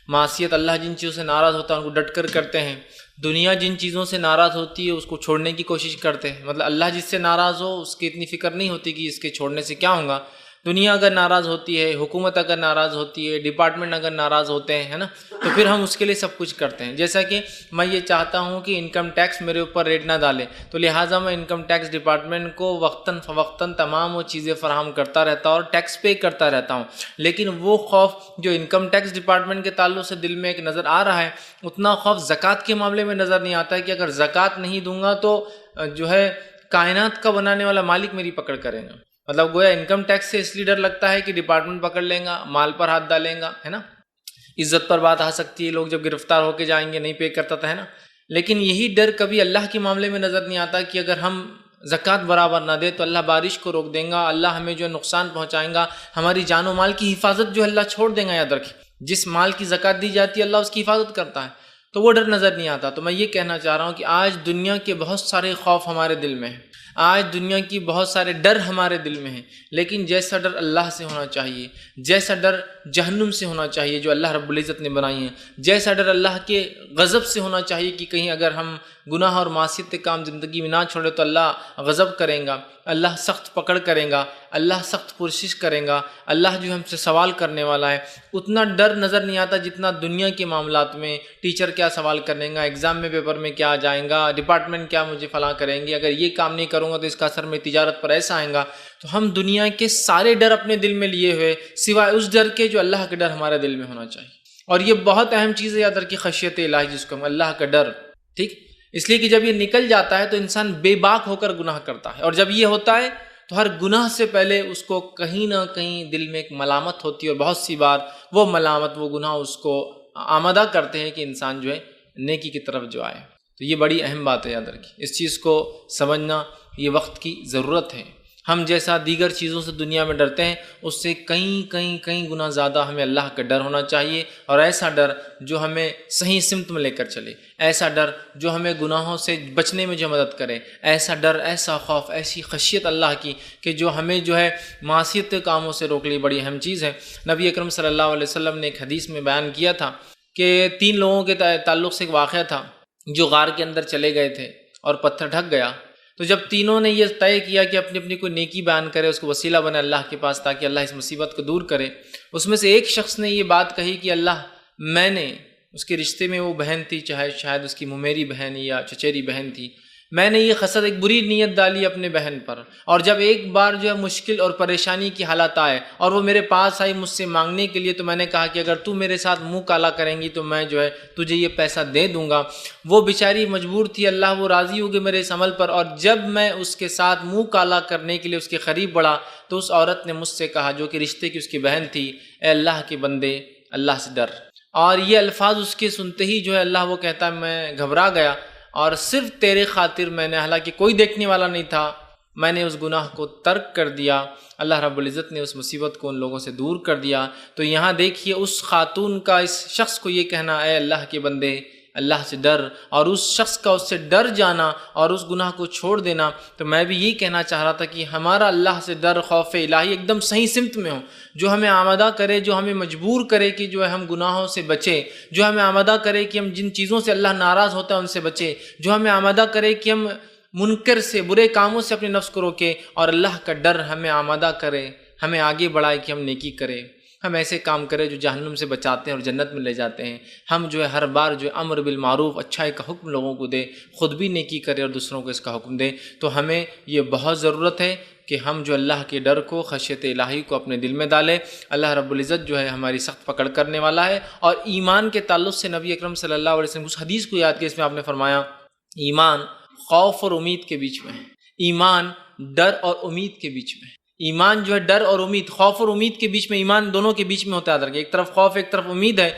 معصیت اللہ جن چیزوں سے ناراض ہوتا ہے ان کو ڈٹ کر کرتے ہیں، دنیا جن چیزوں سے ناراض ہوتی ہے اس کو چھوڑنے کی کوشش کرتے ہیں۔ مطلب اللہ جس سے ناراض ہو اس کی اتنی فکر نہیں ہوتی کہ اس کے چھوڑنے سے کیا ہوگا۔ دنیا اگر ناراض ہوتی ہے، حکومت اگر ناراض ہوتی ہے، ڈپارٹمنٹ اگر ناراض ہوتے ہیں، ہے نا، تو پھر ہم اس کے لیے سب کچھ کرتے ہیں۔ جیسا کہ میں یہ چاہتا ہوں کہ انکم ٹیکس میرے اوپر ریٹ نہ ڈالے، تو لہٰذا میں انکم ٹیکس ڈپارٹمنٹ کو وقتاً فوقتاً تمام وہ چیزیں فراہم کرتا رہتا ہوں اور ٹیکس پے کرتا رہتا ہوں۔ لیکن وہ خوف جو انکم ٹیکس ڈپارٹمنٹ کے تعلق سے دل میں ایک نظر آ رہا ہے، اتنا خوف زکوٰۃ کے معاملے میں نظر نہیں آتا ہے کہ اگر زکوٰۃ نہیں دوں گا تو جو ہے کائنات کا بنانے والا مالک میری پکڑ کرے گا۔ مطلب گویا انکم ٹیکس سے اس لیے ڈر لگتا ہے کہ ڈپارٹمنٹ پکڑ لیں گا، مال پر ہاتھ ڈالیں گا، ہے نا، عزت پر بات آ سکتی ہے، لوگ جب گرفتار ہو کے جائیں گے نہیں پے کرتا تھا، ہے نا۔ لیکن یہی ڈر کبھی اللہ کے معاملے میں نظر نہیں آتا کہ اگر ہم زکوٰۃ برابر نہ دے تو اللہ بارش کو روک دیں گا، اللہ ہمیں جو ہے نقصان پہنچائیں گا، ہماری جان و مال کی حفاظت جو اللہ چھوڑ دیں گا۔ یاد رکھیں، جس مال کی زکوٰۃ دی جاتی ہے اللہ اس کی حفاظت کرتا ہے، تو وہ ڈر نظر نہیں آتا۔ تو میں یہ کہنا چاہ رہا ہوں کہ آج دنیا کے بہت سارے خوف ہمارے دل میں ہیں، آج دنیا کی بہت سارے ڈر ہمارے دل میں ہیں، لیکن جیسا ڈر اللہ سے ہونا چاہیے، جیسا ڈر جہنم سے ہونا چاہیے جو اللہ رب العزت نے بنائی ہیں، جیسا ڈر اللہ کے غضب سے ہونا چاہیے کہ کہیں اگر ہم گناہ اور معصیت کے کام زندگی میں نہ چھوڑے تو اللہ غضب کریں گا، اللہ سخت پکڑ کریں گا، اللہ سخت پرسش کریں گا، اللہ جو ہم سے سوال کرنے والا ہے۔ اتنا ڈر نظر نہیں آتا جتنا دنیا کے معاملات میں، ٹیچر کیا سوال کریں گا، ایگزام میں پیپر میں کیا آ جائیں گا، ڈپارٹمنٹ کیا مجھے فلاں کریں گے، اگر یہ کام نہیں کروں گا تو اس کا اثر میری تجارت پر ایسا آئے گا۔ تو ہم دنیا کے سارے ڈر اپنے دل میں لیے ہوئے سوائے اس ڈر کے جو اللہ کا ڈر ہمارے دل میں ہونا چاہیے۔ اور یہ بہت اہم چیز ہے یاد رکھیے، خشیت الہی جس کو ہم اللہ کا ڈر، ٹھیک، اس لیے کہ جب یہ نکل جاتا ہے تو انسان بے باک ہو کر گناہ کرتا ہے، اور جب یہ ہوتا ہے تو ہر گناہ سے پہلے اس کو کہیں نہ کہیں دل میں ایک ملامت ہوتی ہے، اور بہت سی بار وہ ملامت، وہ گناہ اس کو آمادہ کرتے ہیں کہ انسان جو ہے نیکی کی طرف جو آئے۔ تو یہ بڑی اہم بات ہے، یاد رکھیے، اس چیز کو سمجھنا یہ وقت کی ضرورت ہے۔ ہم جیسا دیگر چیزوں سے دنیا میں ڈرتے ہیں، اس سے کئی گنا زیادہ ہمیں اللہ کا ڈر ہونا چاہیے، اور ایسا ڈر جو ہمیں صحیح سمت میں لے کر چلے، ایسا ڈر جو ہمیں گناہوں سے بچنے میں جو مدد کرے، ایسا ڈر، ایسا خوف، ایسی خشیت اللہ کی کہ جو ہمیں جو ہے معصیت کے کاموں سے روک لی، بڑی اہم چیز ہے۔ نبی اکرم صلی اللہ علیہ وسلم نے ایک حدیث میں بیان کیا تھا کہ 3 لوگوں کے تعلق سے ایک واقعہ تھا جو غار کے اندر چلے گئے تھے اور پتھر ڈھک گیا۔ تو جب تینوں نے یہ طے کیا کہ اپنی اپنی کوئی نیکی بیان کرے، اس کو وسیلہ بنے اللہ کے پاس تاکہ اللہ اس مصیبت کو دور کرے، اس میں سے ایک شخص نے یہ بات کہی کہ اللہ، میں نے، اس کے رشتے میں وہ بہن تھی، چاہے شاید اس کی ممیری بہن یا چچیری بہن تھی، میں نے یہ حسد، ایک بری نیت ڈالی اپنے بہن پر، اور جب ایک بار جو ہے مشکل اور پریشانی کی حالت آئے اور وہ میرے پاس آئی مجھ سے مانگنے کے لیے، تو میں نے کہا کہ اگر تو میرے ساتھ منہ کالا کریں گی تو میں جو ہے تجھے یہ پیسہ دے دوں گا۔ وہ بیچاری مجبور تھی، اللہ وہ راضی ہو گئے میرے اس عمل پر، اور جب میں اس کے ساتھ منہ کالا کرنے کے لیے اس کے قریب بڑھا تو اس عورت نے مجھ سے کہا، جو کہ رشتے کی اس کی بہن تھی، اے اللہ کے بندے، اللہ سے ڈر۔ اور یہ الفاظ اس کے سنتے ہی جو ہے اللہ وہ کہتا ہے میں گھبرا گیا، اور صرف تیرے خاطر میں نے، حالانکہ کوئی دیکھنے والا نہیں تھا، میں نے اس گناہ کو ترک کر دیا، اللہ رب العزت نے اس مصیبت کو ان لوگوں سے دور کر دیا۔ تو یہاں دیکھیے اس خاتون کا اس شخص کو یہ کہنا، اے اللہ کے بندے، اللہ سے ڈر، اور اس شخص کا اس سے ڈر جانا اور اس گناہ کو چھوڑ دینا۔ تو میں بھی یہی کہنا چاہ رہا تھا کہ ہمارا اللہ سے ڈر، خوف الہی ایک دم صحیح سمت میں ہو، جو ہمیں آمادہ کرے، جو ہمیں مجبور کرے کہ جو ہے ہم گناہوں سے بچیں، جو ہمیں آمادہ کرے کہ ہم جن چیزوں سے اللہ ناراض ہوتا ہے ان سے بچیں، جو ہمیں آمادہ کرے کہ ہم منکر سے، برے کاموں سے اپنے نفس کو روکیں، اور اللہ کا ڈر ہمیں آمادہ کرے، ہمیں آگے بڑھائے کہ ہم نیکی کریں، ہم ایسے کام کریں جو جہنم سے بچاتے ہیں اور جنت میں لے جاتے ہیں۔ ہم جو ہے ہر بار جو ہے امر بالمعروف، اچھائی کا حکم لوگوں کو دے، خود بھی نیکی کرے اور دوسروں کو اس کا حکم دے۔ تو ہمیں یہ بہت ضرورت ہے کہ ہم جو اللہ کے ڈر کو، خشیت الہی کو اپنے دل میں ڈالیں۔ اللہ رب العزت جو ہے ہماری سخت پکڑ کرنے والا ہے۔ اور ایمان کے تعلق سے نبی اکرم صلی اللہ علیہ وسلم اس حدیث کو یاد کیا، اس میں آپ نے فرمایا ایمان خوف اور امید کے بیچ میں ہے، ایمان ڈر اور امید کے بیچ میں ہے۔ ایمان جو ہے ڈر اور امید، خوف اور امید کے بیچ میں، ایمان دونوں کے بیچ میں ہوتا ہے، ایک طرف خوف ایک طرف امید ہے۔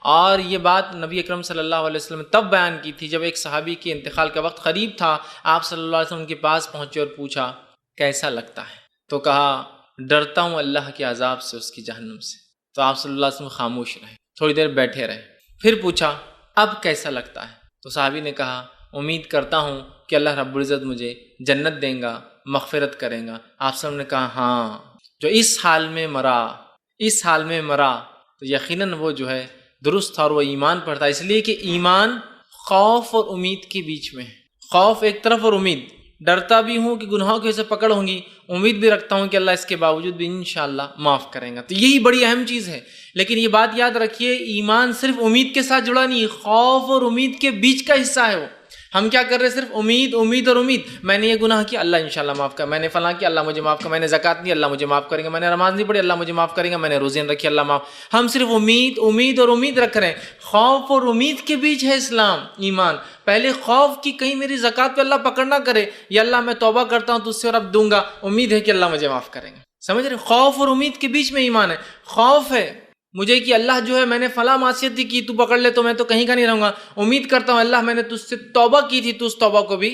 اور یہ بات نبی اکرم صلی اللہ علیہ وسلم نے تب بیان کی تھی جب ایک صحابی کے انتقال کا وقت قریب تھا، آپ صلی اللہ علیہ وسلم کے پاس پہنچے اور پوچھا کیسا لگتا ہے؟ تو کہا ڈرتا ہوں اللہ کے عذاب سے، اس کی جہنم سے۔ تو آپ صلی اللہ علیہ وسلم خاموش رہے، تھوڑی دیر بیٹھے رہے، پھر پوچھا اب کیسا لگتا ہے؟ تو صحابی نے کہا امید کرتا ہوں کہ اللہ رب العزت مجھے جنت دیں گا، مغفرت کریں گا۔ آپ صلی اللہ علیہ وسلم نے کہا ہاں، جو اس حال میں مرا تو یقیناً وہ جو ہے درست اور وہ ایمان پر تھا، اس لیے کہ ایمان خوف اور امید کے بیچ میں ہے۔ خوف ایک طرف اور امید، ڈرتا بھی ہوں کہ گناہوں کی وجہ سے پکڑ ہوں گی، امید بھی رکھتا ہوں کہ اللہ اس کے باوجود بھی انشاءاللہ معاف کریں گا۔ تو یہی بڑی اہم چیز ہے۔ لیکن یہ بات یاد رکھیے، ایمان صرف امید کے ساتھ جڑا نہیں، خوف اور امید کے بیچ کا حصہ ہے وہ۔ ہم کیا کر رہے ہیں؟ صرف امید امید اور امید، میں نے یہ گناہ کیا اللہ انشاءاللہ معاف کر، میں نے فلاں کیا اللہ مجھے معاف کر، میں نے زکوٰۃ دی اللہ مجھے معاف کریں گا، میں نے نماز نہیں پڑھی اللہ مجھے معاف کریں گا، میں نے روزے رکھی اللہ معاف۔ ہم صرف امید امید اور امید رکھ رہے ہیں۔ خوف اور امید کے بیچ ہے اسلام، ایمان۔ پہلے خوف کی کہیں میری زکوٰۃ پہ اللہ پکڑ نہ کرے، یا اللہ میں توبہ کرتا ہوں تو اس سے اور اب دوں گا، امید ہے کہ اللہ مجھے معاف کریں گے۔ سمجھ رہے؟ خوف اور امید کے بیچ میں ایمان ہے۔ خوف ہے مجھے کہ اللہ جو ہے میں نے فلاں معصیت کی، تو پکڑ لے تو میں تو کہیں کا نہیں رہوں گا۔ امید کرتا ہوں اللہ میں نے تجھ سے توبہ کی تھی، تو اس توبہ کو بھی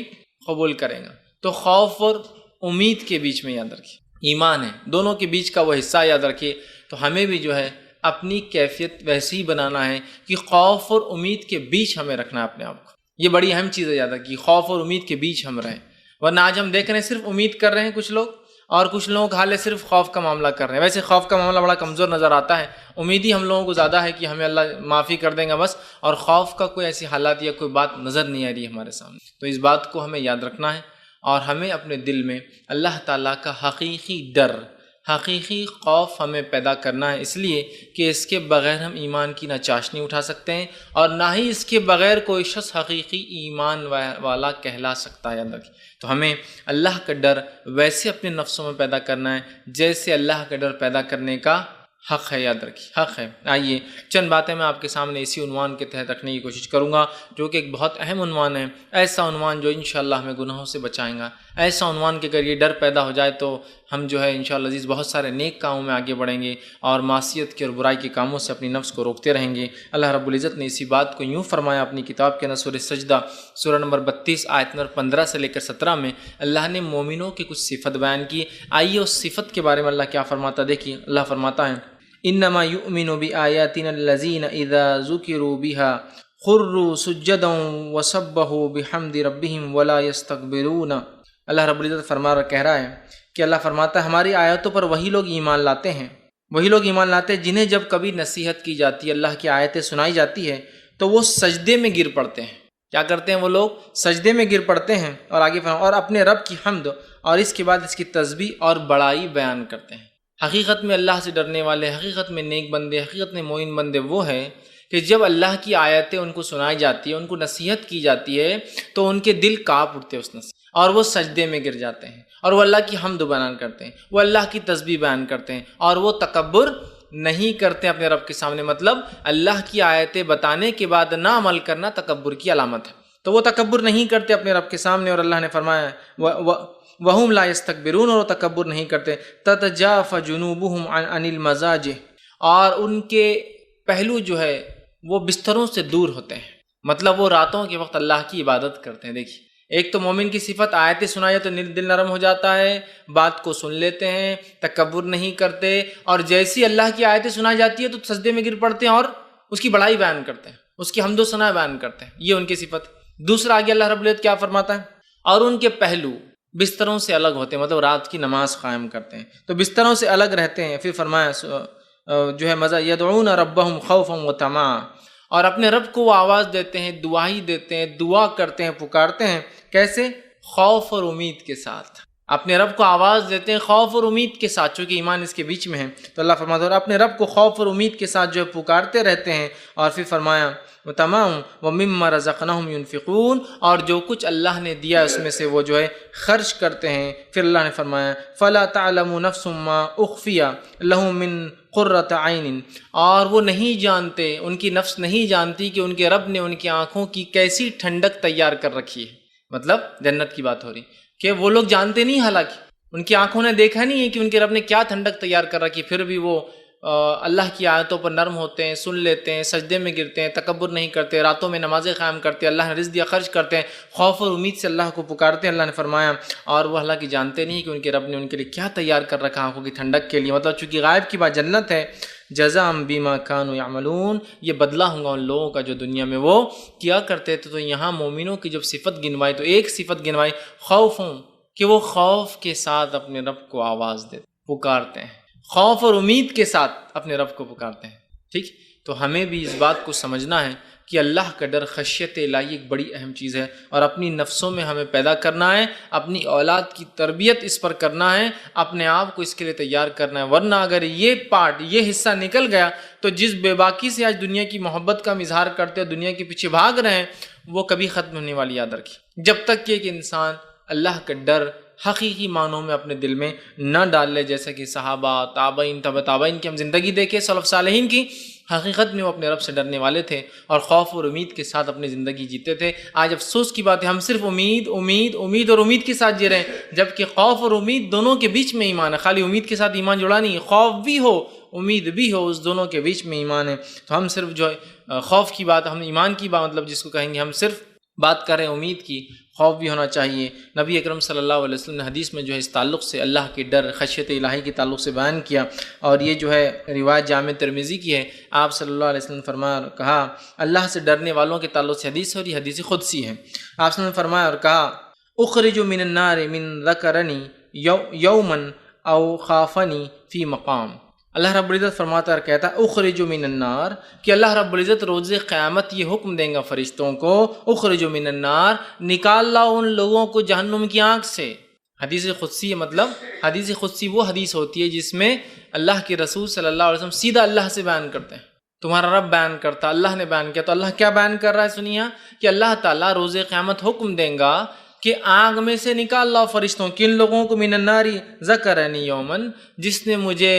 قبول کرے گا۔ تو خوف اور امید کے بیچ میں یاد رکھیے ایمان ہے، دونوں کے بیچ کا وہ حصہ یاد رکھیے۔ تو ہمیں بھی جو ہے اپنی کیفیت ویسے ہی بنانا ہے کہ خوف اور امید کے بیچ ہمیں رکھنا ہے اپنے آپ کو۔ یہ بڑی اہم چیز ہے یاد رکھیے، خوف اور امید کے بیچ ہم رہیں، ورنہ آج ہم دیکھ رہے ہیں صرف امید کر رہے ہیں کچھ لوگ، اور کچھ لوگوں کا حال ہے صرف خوف کا معاملہ کر رہے ہیں۔ ویسے خوف کا معاملہ بڑا کمزور نظر آتا ہے، امید ہی ہم لوگوں کو زیادہ ہے کہ ہمیں اللہ معافی کر دیں گا بس، اور خوف کا کوئی ایسی حالات یا کوئی بات نظر نہیں آ رہی ہمارے سامنے۔ تو اس بات کو ہمیں یاد رکھنا ہے، اور ہمیں اپنے دل میں اللہ تعالیٰ کا حقیقی ڈر، حقیقی خوف ہمیں پیدا کرنا ہے، اس لیے کہ اس کے بغیر ہم ایمان کی نہ چاشنی اٹھا سکتے ہیں، اور نہ ہی اس کے بغیر کوئی شخص حقیقی ایمان والا کہلا سکتا ہے۔ یاد رکھیے، تو ہمیں اللہ کا ڈر ویسے اپنے نفسوں میں پیدا کرنا ہے جیسے اللہ کا ڈر پیدا کرنے کا حق ہے۔ یاد رکھیے حق ہے۔ آئیے چند باتیں میں آپ کے سامنے اسی عنوان کے تحت رکھنے کی کوشش کروں گا، جو کہ ایک بہت اہم عنوان ہے، ایسا عنوان جو انشاءاللہ ہمیں گناہوں سے بچائیں گا، ایسا عنوان کہ اگر یہ ڈر پیدا ہو جائے تو ہم جو ہے انشاءاللہ عزیز بہت سارے نیک کاموں میں آگے بڑھیں گے، اور معصیت کے اور برائی کے کاموں سے اپنی نفس کو روکتے رہیں گے۔ اللہ رب العزت نے اسی بات کو یوں فرمایا اپنی کتاب کے اندر، سورہ سجدہ سورہ نمبر 32 آیت نمبر 15 سے لے کر 17 میں اللہ نے مومنوں کی کچھ صفت بیان کی۔ آئیے اس صفت کے بارے میں اللہ کیا فرماتا دیکھیے۔ اللہ فرماتا ہے انما یؤمن بآیاتنا الذین اذا ذکروا بها خروا سجدا وسبحوا بحمد ربهم ولا یستکبرون۔ اللہ رب العزت کہہ رہا ہے کہ اللہ فرماتا ہے ہماری آیتوں پر وہی لوگ ایمان لاتے ہیں، وہی لوگ ایمان لاتے ہیں جنہیں جب کبھی نصیحت کی جاتی ہے، اللہ کی آیتیں سنائی جاتی ہے تو وہ سجدے میں گر پڑتے ہیں۔ کیا کرتے ہیں وہ لوگ؟ سجدے میں گر پڑتے ہیں، اور آگے اور اپنے رب کی حمد اور اس کے بعد اس کی تسبیح اور بڑائی بیان کرتے ہیں۔ حقیقت میں اللہ سے ڈرنے والے، حقیقت میں نیک بندے، حقیقت میں مومن بندے وہ ہیں کہ جب اللہ کی آیتیں ان کو سنائی جاتی ہیں، ان کو نصیحت کی جاتی ہے تو ان کے دل کانپ اٹھتے ہیں اس نصیحت، اور وہ سجدے میں گر جاتے ہیں، اور وہ اللہ کی حمد بیان کرتے ہیں، وہ اللہ کی تسبیح بیان کرتے ہیں، اور وہ تکبر نہیں کرتے اپنے رب کے سامنے۔ مطلب اللہ کی آیتیں بتانے کے بعد نہ عمل کرنا تکبر کی علامت ہے، تو وہ تکبر نہیں کرتے اپنے رب کے سامنے، اور اللہ نے فرمایا وَهُمْ لَا يَسْتَكْبِرُونَ، اور وہ تکبر نہیں کرتے۔ تَتَجَافَ جُنُوبُهُمْ عَنِ الْمَضَاجِعِ، اور ان کے پہلو جو ہے وہ بستروں سے دور ہوتے ہیں، مطلب وہ راتوں کے وقت اللہ کی عبادت کرتے ہیں۔ دیکھیے ایک تو مومن کی صفت، آیتیں سنائی تو دل نرم ہو جاتا ہے، بات کو سن لیتے ہیں، تکبر نہیں کرتے، اور جیسی اللہ کی آیتیں سنائی جاتی ہے تو سجدے میں گر پڑتے ہیں اور اس کی بڑائی بیان کرتے ہیں، اس کی حمد و ثنا بیان کرتے ہیں۔ یہ ان کی صفت۔ دوسرا آگے اللہ رب العزت کیا فرماتا ہے؟ اور ان کے پہلو بستروں سے الگ ہوتے ہیں، مطلب رات کی نماز قائم کرتے ہیں تو بستروں سے الگ رہتے ہیں۔ پھر فرمایا جو ہے مزہ یدعون ربهم خوفا وطمعا، اور اپنے رب کو وہ آواز دیتے ہیں، دعائی دیتے ہیں، دعا کرتے ہیں، پکارتے ہیں۔ کیسے؟ خوف اور امید کے ساتھ اپنے رب کو آواز دیتے ہیں، خوف اور امید کے ساتھ، چونکہ ایمان اس کے بیچ میں ہے۔ تو اللہ فرماتا ہے اپنے رب کو خوف اور امید کے ساتھ جو ہے پکارتے رہتے ہیں، اور پھر فرمایا وَتَمَامٌ وَمِمَّا رَزَقْنَاهُمْ يُنْفِقُونَ، اور جو کچھ اللہ نے دیا اس میں سے وہ جو ہے خرچ کرتے ہیں۔ پھر اللہ نے فرمایا فَلَا تَعْلَمُ نَفْسٌ مَّا أُخْفِيَ لَهُم مِّن قُرَّةِ عَيْنٍ، اور وہ نہیں جانتے، ان کی نفس نہیں جانتی کہ ان کے رب نے ان کی آنکھوں کی کیسی ٹھنڈک تیار کر رکھی ہے۔ مطلب جنت کی بات ہو رہی کہ وہ لوگ جانتے نہیں، حالانکہ ان کی آنکھوں نے دیکھا نہیں ہے کہ ان کے رب نے کیا ٹھنڈک تیار کر رکھی، پھر بھی وہ اللہ کی آیتوں پر نرم ہوتے ہیں، سن لیتے ہیں، سجدے میں گرتے ہیں، تکبر نہیں کرتے، راتوں میں نمازیں قائم کرتے ہیں، اللہ نے رزق دیا خرچ کرتے ہیں، خوف اور امید سے اللہ کو پکارتے ہیں۔ اللہ نے فرمایا اور وہ حالانکہ جانتے نہیں کہ ان کے رب نے ان کے لیے کیا تیار کر رکھا آنکھوں کی ٹھنڈک کے لیے، مطلب چونکہ غائب کی بات جنت ہے۔ جزاء بما كانوا يعملون، یہ بدلہ ہوگا ان لوگوں کا جو دنیا میں وہ کیا کرتے تھے۔ تو یہاں مومنوں کی جب صفت گنوائی تو ایک صفت گنوائی خوفوں، کہ وہ خوف کے ساتھ اپنے رب کو آواز دیتے پکارتے ہیں، خوف اور امید کے ساتھ اپنے رب کو پکارتے ہیں۔ ٹھیک، تو ہمیں بھی اس بات کو سمجھنا ہے کہ اللہ کا ڈر، خشیت الہی ایک بڑی اہم چیز ہے، اور اپنی نفسوں میں ہمیں پیدا کرنا ہے، اپنی اولاد کی تربیت اس پر کرنا ہے، اپنے آپ کو اس کے لیے تیار کرنا ہے، ورنہ اگر یہ پارٹ، یہ حصہ نکل گیا تو جس بے باکی سے آج دنیا کی محبت کا ہم اظہار کرتے ہیں، دنیا کے پیچھے بھاگ رہے ہیں، وہ کبھی ختم ہونے والی، یاد رکھیے، جب تک کہ ایک انسان اللہ کا ڈر حقیقی معنوں میں اپنے دل میں نہ ڈال لے، جیسا کہ صحابہ، تابعین، تبع تابعین کی ہم زندگی دیکھیں، سلف صالحین کی، حقیقت میں وہ اپنے رب سے ڈرنے والے تھے اور خوف اور امید کے ساتھ اپنی زندگی جیتے تھے۔ آج افسوس کی بات ہے، ہم صرف امید امید امید اور امید کے ساتھ جی رہے ہیں، جبکہ خوف اور امید دونوں کے بیچ میں ایمان ہے۔ خالی امید کے ساتھ ایمان جڑا نہیں ہے، خوف بھی ہو امید بھی ہو، اس دونوں کے بیچ میں ایمان ہے۔ تو ہم صرف جو ہے خوف کی بات، ہم ایمان کی بات مطلب جس کو کہیں گے، ہم صرف بات کریں امید کی، خوف بھی ہونا چاہیے۔ نبی اکرم صلی اللہ علیہ وسلم نے حدیث میں جو ہے اس تعلق سے اللہ کے ڈر، خشیت الہی کے تعلق سے بیان کیا، اور یہ جو ہے روایت جامع ترمذی کی ہے۔ آپ صلی اللہ علیہ وسلم نے فرمایا اور کہا، اللہ سے ڈرنے والوں کے تعلق سے حدیث ہے، اور یہ حدیث قدسی ہے۔ آپ صلی اللہ علیہ وسلم نے فرمایا اور کہا، اخرج من النار من ذکرنی یوما او خافنی فی مقام۔ اللہ رب العزت فرماتا اور کہتا ہے اخرج من النار، کہ اللہ رب العزت روز قیامت یہ حکم دیں گا فرشتوں کو، اخرج من النار، نکال لاؤ ان لوگوں کو جہنم کی آنکھ سے۔ حدیث قدسی مطلب، حدیث قدسی وہ حدیث ہوتی ہے جس میں اللہ کے رسول صلی اللہ علیہ وسلم سیدھا اللہ سے بیان کرتے ہیں، تمہارا رب بیان کرتا، اللہ نے بیان کیا۔ تو اللہ کیا بیان کر رہا ہے سنیے، کہ اللہ تعالیٰ روز قیامت حکم دیں گا کہ آگ میں سے نکال لاؤ فرشتوں، کن لوگوں کو، من النار ذکرنی یومن، جس نے مجھے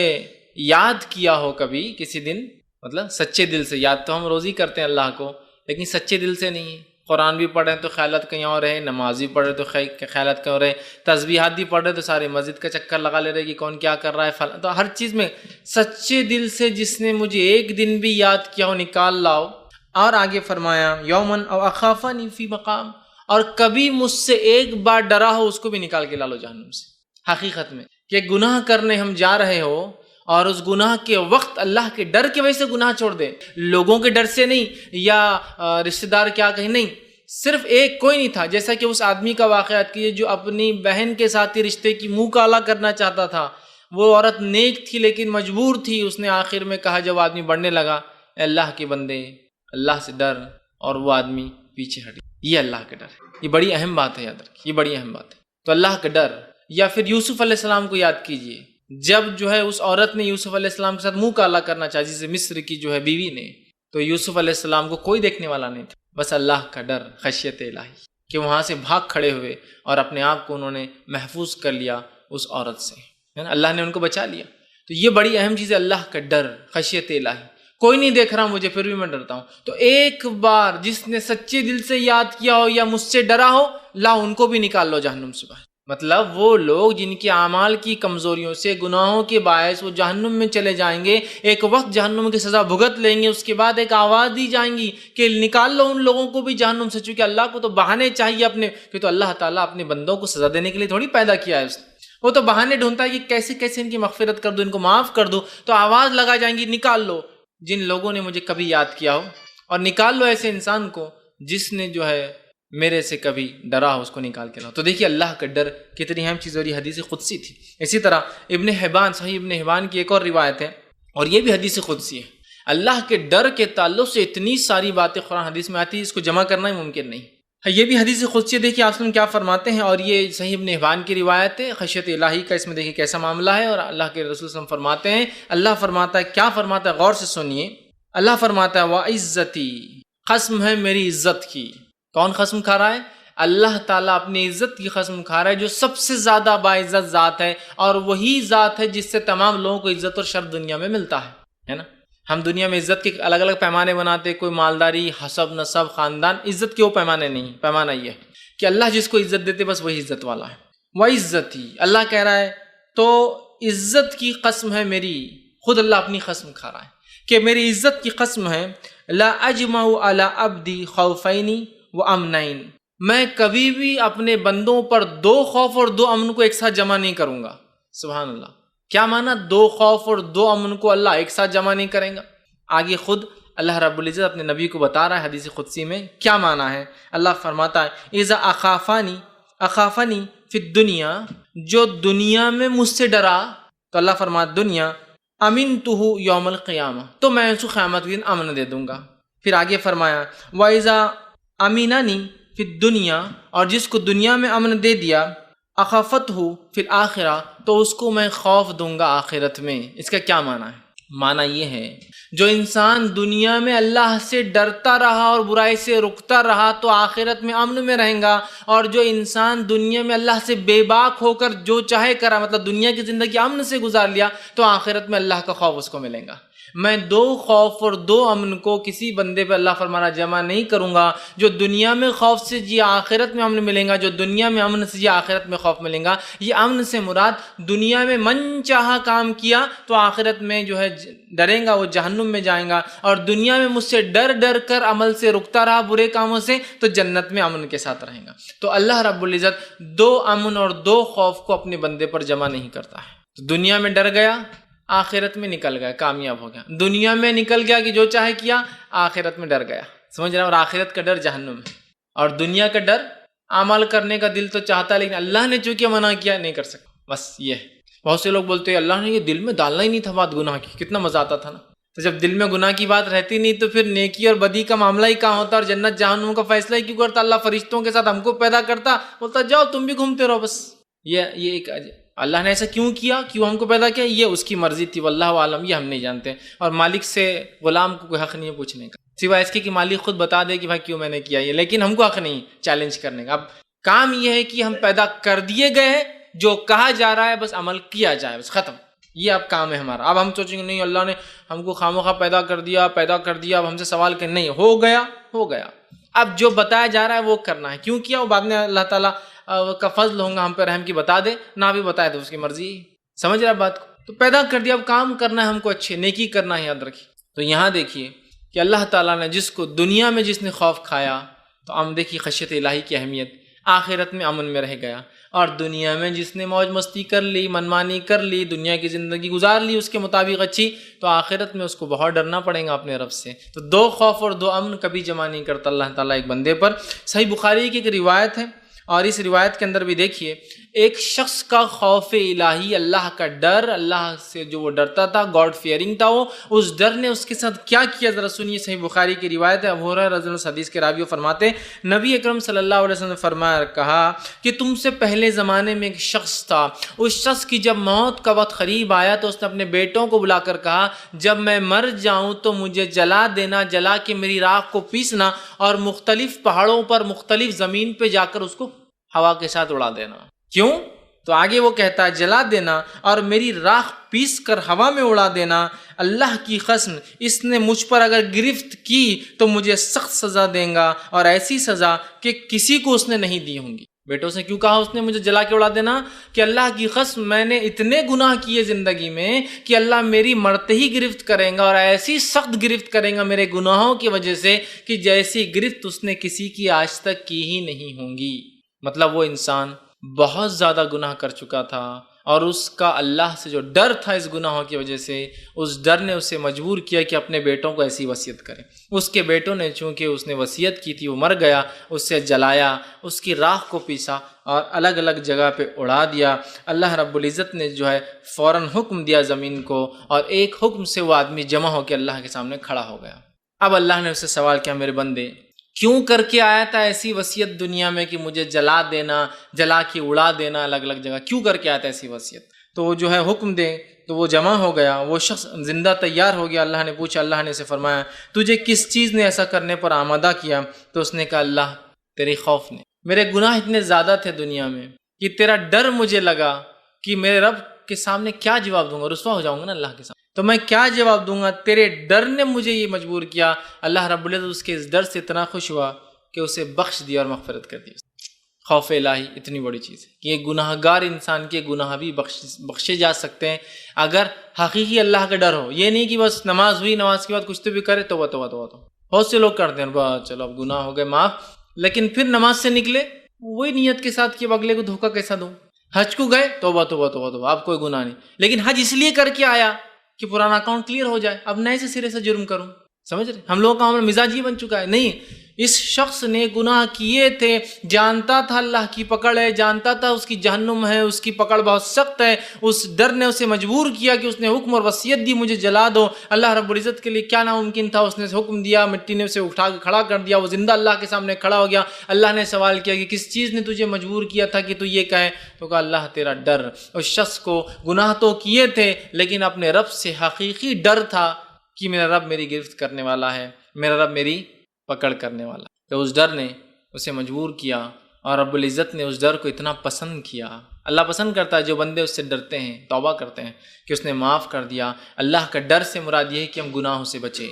یاد کیا ہو کبھی کسی دن، مطلب سچے دل سے۔ یاد تو ہم روز ہی کرتے ہیں اللہ کو، لیکن سچے دل سے نہیں ہے۔ قرآن بھی پڑھ رہے ہیں تو خیالات کہیں اور رہے، نماز بھی پڑھ رہے تو خیالات کہیں اور رہے، تسبیحات بھی پڑھ رہے تو سارے مسجد کا چکر لگا لے رہے کہ کون کیا کر رہا ہے، تو ہر چیز میں سچے دل سے جس نے مجھے ایک دن بھی یاد کیا ہو نکال لاؤ۔ اور آگے فرمایا یومن او اخافنی فی مقام، اور کبھی مجھ سے ایک بار ڈرا ہو اس کو بھی نکال کے لا لو جہنم سے۔ حقیقت میں کہ گناہ کرنے ہم جا رہے ہو، اور اس گناہ کے وقت اللہ کے ڈر کی وجہ سے گناہ چھوڑ دے، لوگوں کے ڈر سے نہیں، یا رشتہ دار کیا کہیں، نہیں، صرف ایک کوئی نہیں تھا، جیسا کہ اس آدمی کا واقعات کیے جو اپنی بہن کے ساتھ رشتے کی منہ کالا کرنا چاہتا تھا۔ وہ عورت نیک تھی لیکن مجبور تھی، اس نے آخر میں کہا جب آدمی بڑھنے لگا، اے اللہ کے بندے اللہ سے ڈر، اور وہ آدمی پیچھے ہٹ گیا۔ یہ اللہ کا ڈر ہے، یہ بڑی اہم بات ہے، یاد رکھیے، یہ بڑی اہم بات ہے۔ تو اللہ کا ڈر، یا پھر یوسف علیہ السلام کو یاد کیجئے، جب جو ہے اس عورت نے یوسف علیہ السلام کے ساتھ منہ کالا کرنا چاہا، جسے مصر کی جو ہے بیوی نے، تو یوسف علیہ السلام کو کوئی دیکھنے والا نہیں تھا، بس اللہ کا ڈر، خشیت الہی، کہ وہاں سے بھاگ کھڑے ہوئے اور اپنے آپ کو انہوں نے محفوظ کر لیا اس عورت سے، اللہ نے ان کو بچا لیا۔ تو یہ بڑی اہم چیز ہے، اللہ کا ڈر، خشیت الہی۔ کوئی نہیں دیکھ رہا مجھے، پھر بھی میں ڈرتا ہوں۔ تو ایک بار جس نے سچے دل سے یاد کیا ہو یا مجھ سے ڈرا ہو، لا ان کو بھی نکال لو جہنم سے باہر۔ مطلب وہ لوگ جن کے اعمال کی کمزوریوں سے، گناہوں کے باعث وہ جہنم میں چلے جائیں گے، ایک وقت جہنم کی سزا بھگت لیں گے، اس کے بعد ایک آواز دی جائیں گی کہ نکال لو ان لوگوں کو بھی جہنم سے، چونکہ اللہ کو تو بہانے چاہیے اپنے، کہ تو اللہ تعالیٰ اپنے بندوں کو سزا دینے کے لیے تھوڑی پیدا کیا ہے اس نے، وہ تو بہانے ڈھونڈتا ہے کہ کیسے کیسے ان کی مغفرت کر دو، ان کو معاف کر دو۔ تو آواز لگا جائیں گی، نکال لو جن لوگوں نے مجھے کبھی یاد کیا ہو، اور نکال لو ایسے انسان کو جس نے جو ہے میرے سے کبھی ڈرا ہو، اس کو نکال کے لاؤ۔ تو دیکھیے اللہ کا ڈر کتنی اہم چیز، اور یہ حدیث قدسی تھی۔ اسی طرح ابن حبان، صحیح ابن حبان کی ایک اور روایت ہے، اور یہ بھی حدیث قدسی ہے۔ اللہ کے ڈر کے تعلق سے اتنی ساری باتیں قرآن حدیث میں آتی ہے، اس کو جمع کرنا ہی ممکن نہیں۔ یہ بھی حدیث قدسی ہے، دیکھیے آپ کیا فرماتے ہیں، اور یہ صحیح ابن حبان کی روایت ہے، خشیت الہی کا اس میں دیکھیے کیسا معاملہ ہے، اور اللہ کے رسول صلی اللہ علیہ وسلم فرماتے ہیں، اللہ فرماتا ہے، کیا فرماتا ہے، غور سے سنیے۔ اللہ فرماتا ہے وَعِزَّتِي، قسم ہے میری عزت کی۔ کون قسم کھا رہا ہے؟ اللہ تعالیٰ اپنی عزت کی قسم کھا رہا ہے، جو سب سے زیادہ باعزت ذات ہے، اور وہی ذات ہے جس سے تمام لوگوں کو عزت اور شرف دنیا میں ملتا ہے نا۔ ہم دنیا میں عزت کے الگ الگ پیمانے بناتے، کوئی مالداری، حسب، نسب، خاندان، عزت کے وہ پیمانے نہیں، پیمانہ یہ ہے کہ اللہ جس کو عزت دیتے بس وہی عزت والا ہے۔ وَعِزَّتِي، اللہ کہہ رہا ہے، تو عزت کی قسم ہے میری، خود اللہ اپنی قسم کھا رہا ہے کہ میری عزت کی قسم ہے، لا اجمع علی عبدی خوفین و امنین، میں کبھی بھی اپنے بندوں پر 2 خوف اور 2 امن کو ایک ساتھ جمع نہیں کروں گا۔ سبحان اللہ، کیا معنی 2 خوف اور 2 امن کو اللہ ایک ساتھ جمع نہیں کریں گا؟ آگے خود اللہ رب العزت اپنے نبی کو بتا رہا ہے حدیث قدسی میں کیا معنی ہے۔ اللہ فرماتا ہے اذا اخافنی فی الدنیا، جو دنیا میں مجھ سے ڈرا، تو اللہ فرماتا دنیا امنتہ یوم القیامہ، تو میں اس کو قیامت کے دن امن دے دوں گا۔ پھر آگے فرمایا وَإِذَا أَمِنَنِي فِي الدُّنْيَا، اور جس کو دنیا میں امن دے دیا، اخفتہ فی الآخرہ، تو اس کو میں خوف دوں گا آخرت میں۔ اس کا کیا معنی ہے؟ معنی یہ ہے جو انسان دنیا میں اللہ سے ڈرتا رہا اور برائی سے رکتا رہا تو آخرت میں امن میں رہیں گا، اور جو انسان دنیا میں اللہ سے بے باک ہو کر جو چاہے کرا، مطلب دنیا کی زندگی امن سے گزار لیا، تو آخرت میں اللہ کا خوف اس کو ملے گا۔ میں دو خوف اور دو امن کو کسی بندے پہ اللہ فرمانا جمع نہیں کروں گا۔ جو دنیا میں خوف سے جی آخرت میں امن ملیں گا، جو دنیا میں امن سے جی آخرت میں خوف ملیں گا۔ یہ امن سے مراد دنیا میں من چاہا کام کیا تو آخرت میں جو ہے ڈریں گا، وہ جہنم میں جائیں گا، اور دنیا میں مجھ سے ڈر ڈر کر عمل سے رکتا رہا برے کاموں سے تو جنت میں امن کے ساتھ رہیں گا۔ تو اللہ رب العزت دو امن اور دو خوف کو اپنے بندے پر جمع نہیں کرتا ہے۔ تو دنیا میں ڈر گیا، آخرت میں نکل گیا، کامیاب ہو گیا۔ دنیا میں نکل گیا کہ جو چاہے کیا، آخرت میں ڈر گیا، سمجھ رہے ہیں؟ اور آخرت کا ڈر جہنم ہے، اور دنیا کا ڈر عمل کرنے کا دل تو چاہتا ہے، لیکن اللہ نے چونکہ منع کیا نہیں کر سکتا، بس یہ ہے۔ بہت سے لوگ بولتے ہیں اللہ نے یہ دل میں ڈالنا ہی نہیں تھا بات گناہ کی، کتنا مزہ آتا تھا نا۔ تو جب دل میں گناہ کی بات رہتی نہیں تو پھر نیکی اور بدی کا معاملہ ہی کہاں ہوتا، اور جنت جہنم کا فیصلہ ہی کیوں کرتا؟ اللہ فرشتوں کے ساتھ ہم کو پیدا کرتا، بولتا جاؤ تم بھی گھومتے رہو بس۔ یہ ایک اللہ نے ایسا کیوں کیا، کیوں ہم کو پیدا کیا، یہ اس کی مرضی تھی، واللہ عالم، یہ ہم نہیں جانتے۔ اور مالک سے غلام کو کوئی حق نہیں ہے پوچھنے کا، سوائے اس کے کہ مالک خود بتا دے کہ بھائی کیوں میں نے کیا یہ، لیکن ہم کو حق نہیں چیلنج کرنے کا۔ اب کام یہ ہے کہ ہم پیدا کر دیے گئے ہیں، جو کہا جا رہا ہے بس عمل کیا جائے، بس ختم، یہ اب کام ہے ہمارا۔ اب ہم سوچیں گے نہیں اللہ نے ہم کو خامخواہ پیدا کر دیا، اب ہم سے سوال کریں، نہیں، ہو گیا۔ اب جو بتایا جا رہا ہے وہ کرنا ہے، کیوں کیا وہ بعد میں اللہ تعالیٰ کا فضل ہوگا ہم پہ رحم کی، بتا دے نہ بھی بتائے تو اس کی مرضی، سمجھ رہا بات کو؟ تو پیدا کر دیا، اب کام کرنا ہے ہم کو، اچھے نیکی کرنا ہے، یاد رکھیے۔ تو یہاں دیکھیے کہ اللہ تعالیٰ نے جس کو دنیا میں جس نے خوف کھایا تو ہم دیکھیے خشیت الہی کی اہمیت، آخرت میں امن میں رہ گیا، اور دنیا میں جس نے موج مستی کر لی، منمانی کر لی، دنیا کی زندگی گزار لی اس کے مطابق اچھی، تو آخرت میں اس کو بہت ڈرنا پڑے گا اپنے رب سے۔ تو دو خوف اور دو امن کبھی جمع نہیں کرتا اللہ تعالیٰ ایک بندے پر۔ صحیح بخاری کی ایک روایت ہے، اور اس روایت کے اندر بھی دیکھیے ایک شخص کا خوف الہی، اللہ کا ڈر، اللہ سے جو وہ ڈرتا تھا، گاڈ فیئرنگ تھا وہ، اس ڈر نے اس کے ساتھ کیا کیا ذرا سنیے۔ صحیح بخاری کی روایت ہے، ابو ہریرہ رضی اللہ عنہ حدیث کے راوی فرماتے نبی اکرم صلی اللہ علیہ وسلم نے فرمایا کہا کہ تم سے پہلے زمانے میں ایک شخص تھا، اس شخص کی جب موت کا وقت قریب آیا تو اس نے اپنے بیٹوں کو بلا کر کہا جب میں مر جاؤں تو مجھے جلا دینا، جلا کے میری راکھ کو پیسنا اور مختلف پہاڑوں پر مختلف زمین پہ جا کر اس کو ہوا کے ساتھ اڑا دینا۔ کیوں؟ تو آگے وہ کہتا ہے جلا دینا اور میری راکھ پیس کر ہوا میں اڑا دینا، اللہ کی قسم اس نے مجھ پر اگر گرفت کی تو مجھے سخت سزا دیں گا، اور ایسی سزا کہ کسی کو اس نے نہیں دی ہوں گی۔ بیٹوں سے کیوں کہا اس نے مجھے جلا کے اڑا دینا؟ کہ اللہ کی قسم میں نے اتنے گناہ کیے زندگی میں کہ اللہ میری مرتے ہی گرفت کریں گا، اور ایسی سخت گرفت کریں گا میرے گناہوں کی وجہ سے کہ جیسی گرفت اس نے کسی کی آج تک کی ہی نہیں ہوں گی۔ مطلب وہ انسان بہت زیادہ گناہ کر چکا تھا، اور اس کا اللہ سے جو ڈر تھا اس گناہوں کی وجہ سے، اس ڈر نے اسے مجبور کیا کہ اپنے بیٹوں کو ایسی وصیت کرے۔ اس کے بیٹوں نے چونکہ اس نے وصیت کی تھی، وہ مر گیا، اس سے جلایا، اس کی راکھ کو پیسا اور الگ الگ جگہ پہ اڑا دیا۔ اللہ رب العزت نے جو ہے فوراً حکم دیا زمین کو، اور ایک حکم سے وہ آدمی جمع ہو کے اللہ کے سامنے کھڑا ہو گیا۔ اب اللہ نے اس سے سوال کیا میرے بندے کیوں کر کے آیا تھا ایسی وصیت دنیا میں کہ مجھے جلا دینا، جلا کے اڑا دینا الگ الگ جگہ، کیوں کر کے آیا تھا ایسی وصیت؟ تو وہ جو ہے حکم دے تو وہ جمع ہو گیا، وہ شخص زندہ تیار ہو گیا۔ اللہ نے پوچھا، اللہ نے اسے فرمایا تجھے کس چیز نے ایسا کرنے پر آمادہ کیا؟ تو اس نے کہا اللہ تیرے خوف نے، میرے گناہ اتنے زیادہ تھے دنیا میں کہ تیرا ڈر مجھے لگا کہ میرے رب کے سامنے کیا جواب دوں گا، رسوا ہو جاؤں گا نا اللہ کے سامنے، تو میں کیا جواب دوں گا، تیرے ڈر نے مجھے یہ مجبور کیا۔ اللہ رب العزت اس کے اس ڈر سے اتنا خوش ہوا کہ اسے بخش دیا اور مغفرت کر دی۔ خوف الہی اتنی بڑی چیز ہے کہ ایک گناہ گار انسان کے گناہ بھی بخشے جا سکتے ہیں اگر حقیقی اللہ کا ڈر ہو۔ یہ نہیں کہ بس نماز ہوئی، نماز کے بعد کچھ تو بھی کرے تو بہت سے لوگ کرتے ہیں بس چلو اب گناہ ہو گئے معاف، لیکن پھر نماز سے نکلے وہی نیت کے ساتھ کہ اگلے کو دھوکہ کیسا دوں۔ حج کو گئے توبہ اب کوئی گناہ نہیں، لیکن حج اس لیے کر کے آیا کہ پرانا اکاؤنٹ کلیئر ہو جائے، اب نئے سے سرے سے جرم کروں۔ سمجھ رہے؟ ہم لوگوں کا مزاج یہ بن چکا ہے، نہیں اس شخص نے گناہ کیے تھے، جانتا تھا اللہ کی پکڑ ہے، جانتا تھا اس کی جہنم ہے، اس کی پکڑ بہت سخت ہے، اس ڈر نے اسے مجبور کیا کہ اس نے حکم اور وصیت دی مجھے جلا دو۔ اللہ رب العزت کے لیے کیا ناممکن تھا، اس نے حکم دیا، مٹی نے اسے اٹھا کے کھڑا کر دیا، وہ زندہ اللہ کے سامنے کھڑا ہو گیا۔ اللہ نے سوال کیا کہ کس چیز نے تجھے مجبور کیا تھا کہ تو یہ کہے؟ تو کہا اللہ تیرا ڈر۔ اس شخص کو گناہ تو کیے تھے لیکن اپنے رب سے حقیقی ڈر تھا کہ میرا رب میری گرفت کرنے والا ہے، میرا رب میری پکڑ کرنے والا ہے۔ تو اس ڈر نے اسے مجبور کیا اور رب العزت نے اس ڈر کو اتنا پسند کیا۔ اللہ پسند کرتا ہے جو بندے اس سے ڈرتے ہیں، توبہ کرتے ہیں، کہ اس نے معاف کر دیا۔ اللہ کا ڈر سے مراد یہ ہے کہ ہم گناہوں سے بچیں،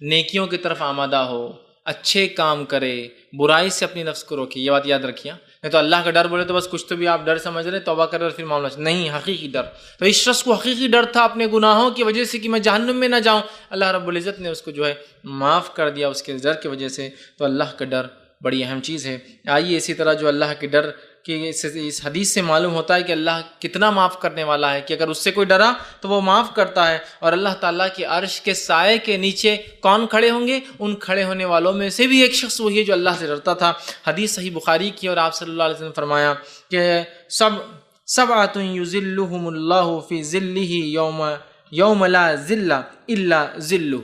نیکیوں کی طرف آمادہ ہو، اچھے کام کرے، برائی سے اپنی نفس کو روکے۔ یہ بات یاد رکھیے، نہیں تو اللہ کا ڈر بولے تو بس کچھ تو بھی آپ ڈر سمجھ رہے، توبہ کر رہے اور پھر معاملہ نہیں، حقیقی ڈر۔ تو اس شخص کو حقیقی ڈر تھا اپنے گناہوں کی وجہ سے کہ میں جہنم میں نہ جاؤں۔ اللہ رب العزت نے اس کو جو ہے معاف کر دیا اس کے ڈر کی وجہ سے۔ تو اللہ کا ڈر بڑی اہم چیز ہے۔ آئیے اسی طرح جو اللہ کے ڈر کہ اس حدیث سے معلوم ہوتا ہے کہ اللہ کتنا معاف کرنے والا ہے، کہ اگر اس سے کوئی ڈرا تو وہ معاف کرتا ہے۔ اور اللہ تعالیٰ کے عرش کے سائے کے نیچے کون کھڑے ہوں گے؟ ان کھڑے ہونے والوں میں سے بھی ایک شخص وہی ہے جو اللہ سے ڈرتا تھا۔ حدیث صحیح بخاری کی، اور آپ صلی اللہ علیہ وسلم نے فرمایا کہ سبعۃ یظلھم اللہ فی ظلہ یوم لا ظل الا ظلہ،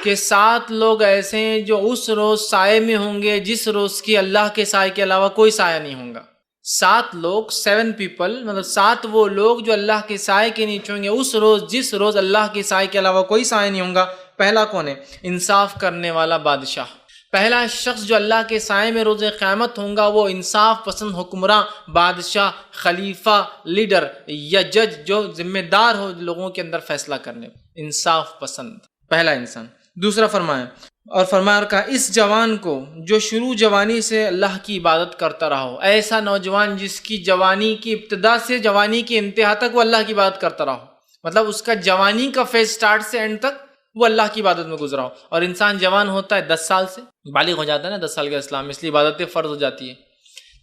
کہ 7 لوگ ایسے ہیں جو اس روز سائے میں ہوں گے جس روز کی اللہ کے سائے کے علاوہ کوئی سایہ نہیں ہوگا۔ 7 لوگ، 7 پیپل، مطلب 7 وہ لوگ جو اللہ کے سائے کے نیچے ہوں گے اس روز جس روز اللہ کے سائے کے علاوہ کوئی سایہ نہیں ہوگا۔ پہلا کون ہے؟ انصاف کرنے والا بادشاہ۔ پہلا شخص جو اللہ کے سائے میں روز قیامت ہوگا وہ انصاف پسند حکمراں، بادشاہ، خلیفہ، لیڈر یا جج، جو ذمہ دار ہو لوگوں کے اندر فیصلہ کرنے، انصاف پسند، پہلا انسان۔ دوسرا فرمایا اور کہا اس جوان کو جو شروع جوانی سے اللہ کی عبادت کرتا رہا ہو، ایسا نوجوان جس کی جوانی کی ابتدا سے جوانی کی انتہا تک وہ اللہ کی عبادت کرتا رہا ہو، مطلب اس کا جوانی کا فیز سٹارٹ سے اینڈ تک وہ اللہ کی عبادت میں گزرا ہو۔ اور انسان جوان ہوتا ہے 10 سال سے، بالغ ہو جاتا ہے نا 10 سال کا اسلام، اس لیے عبادتیں فرض ہو جاتی ہے۔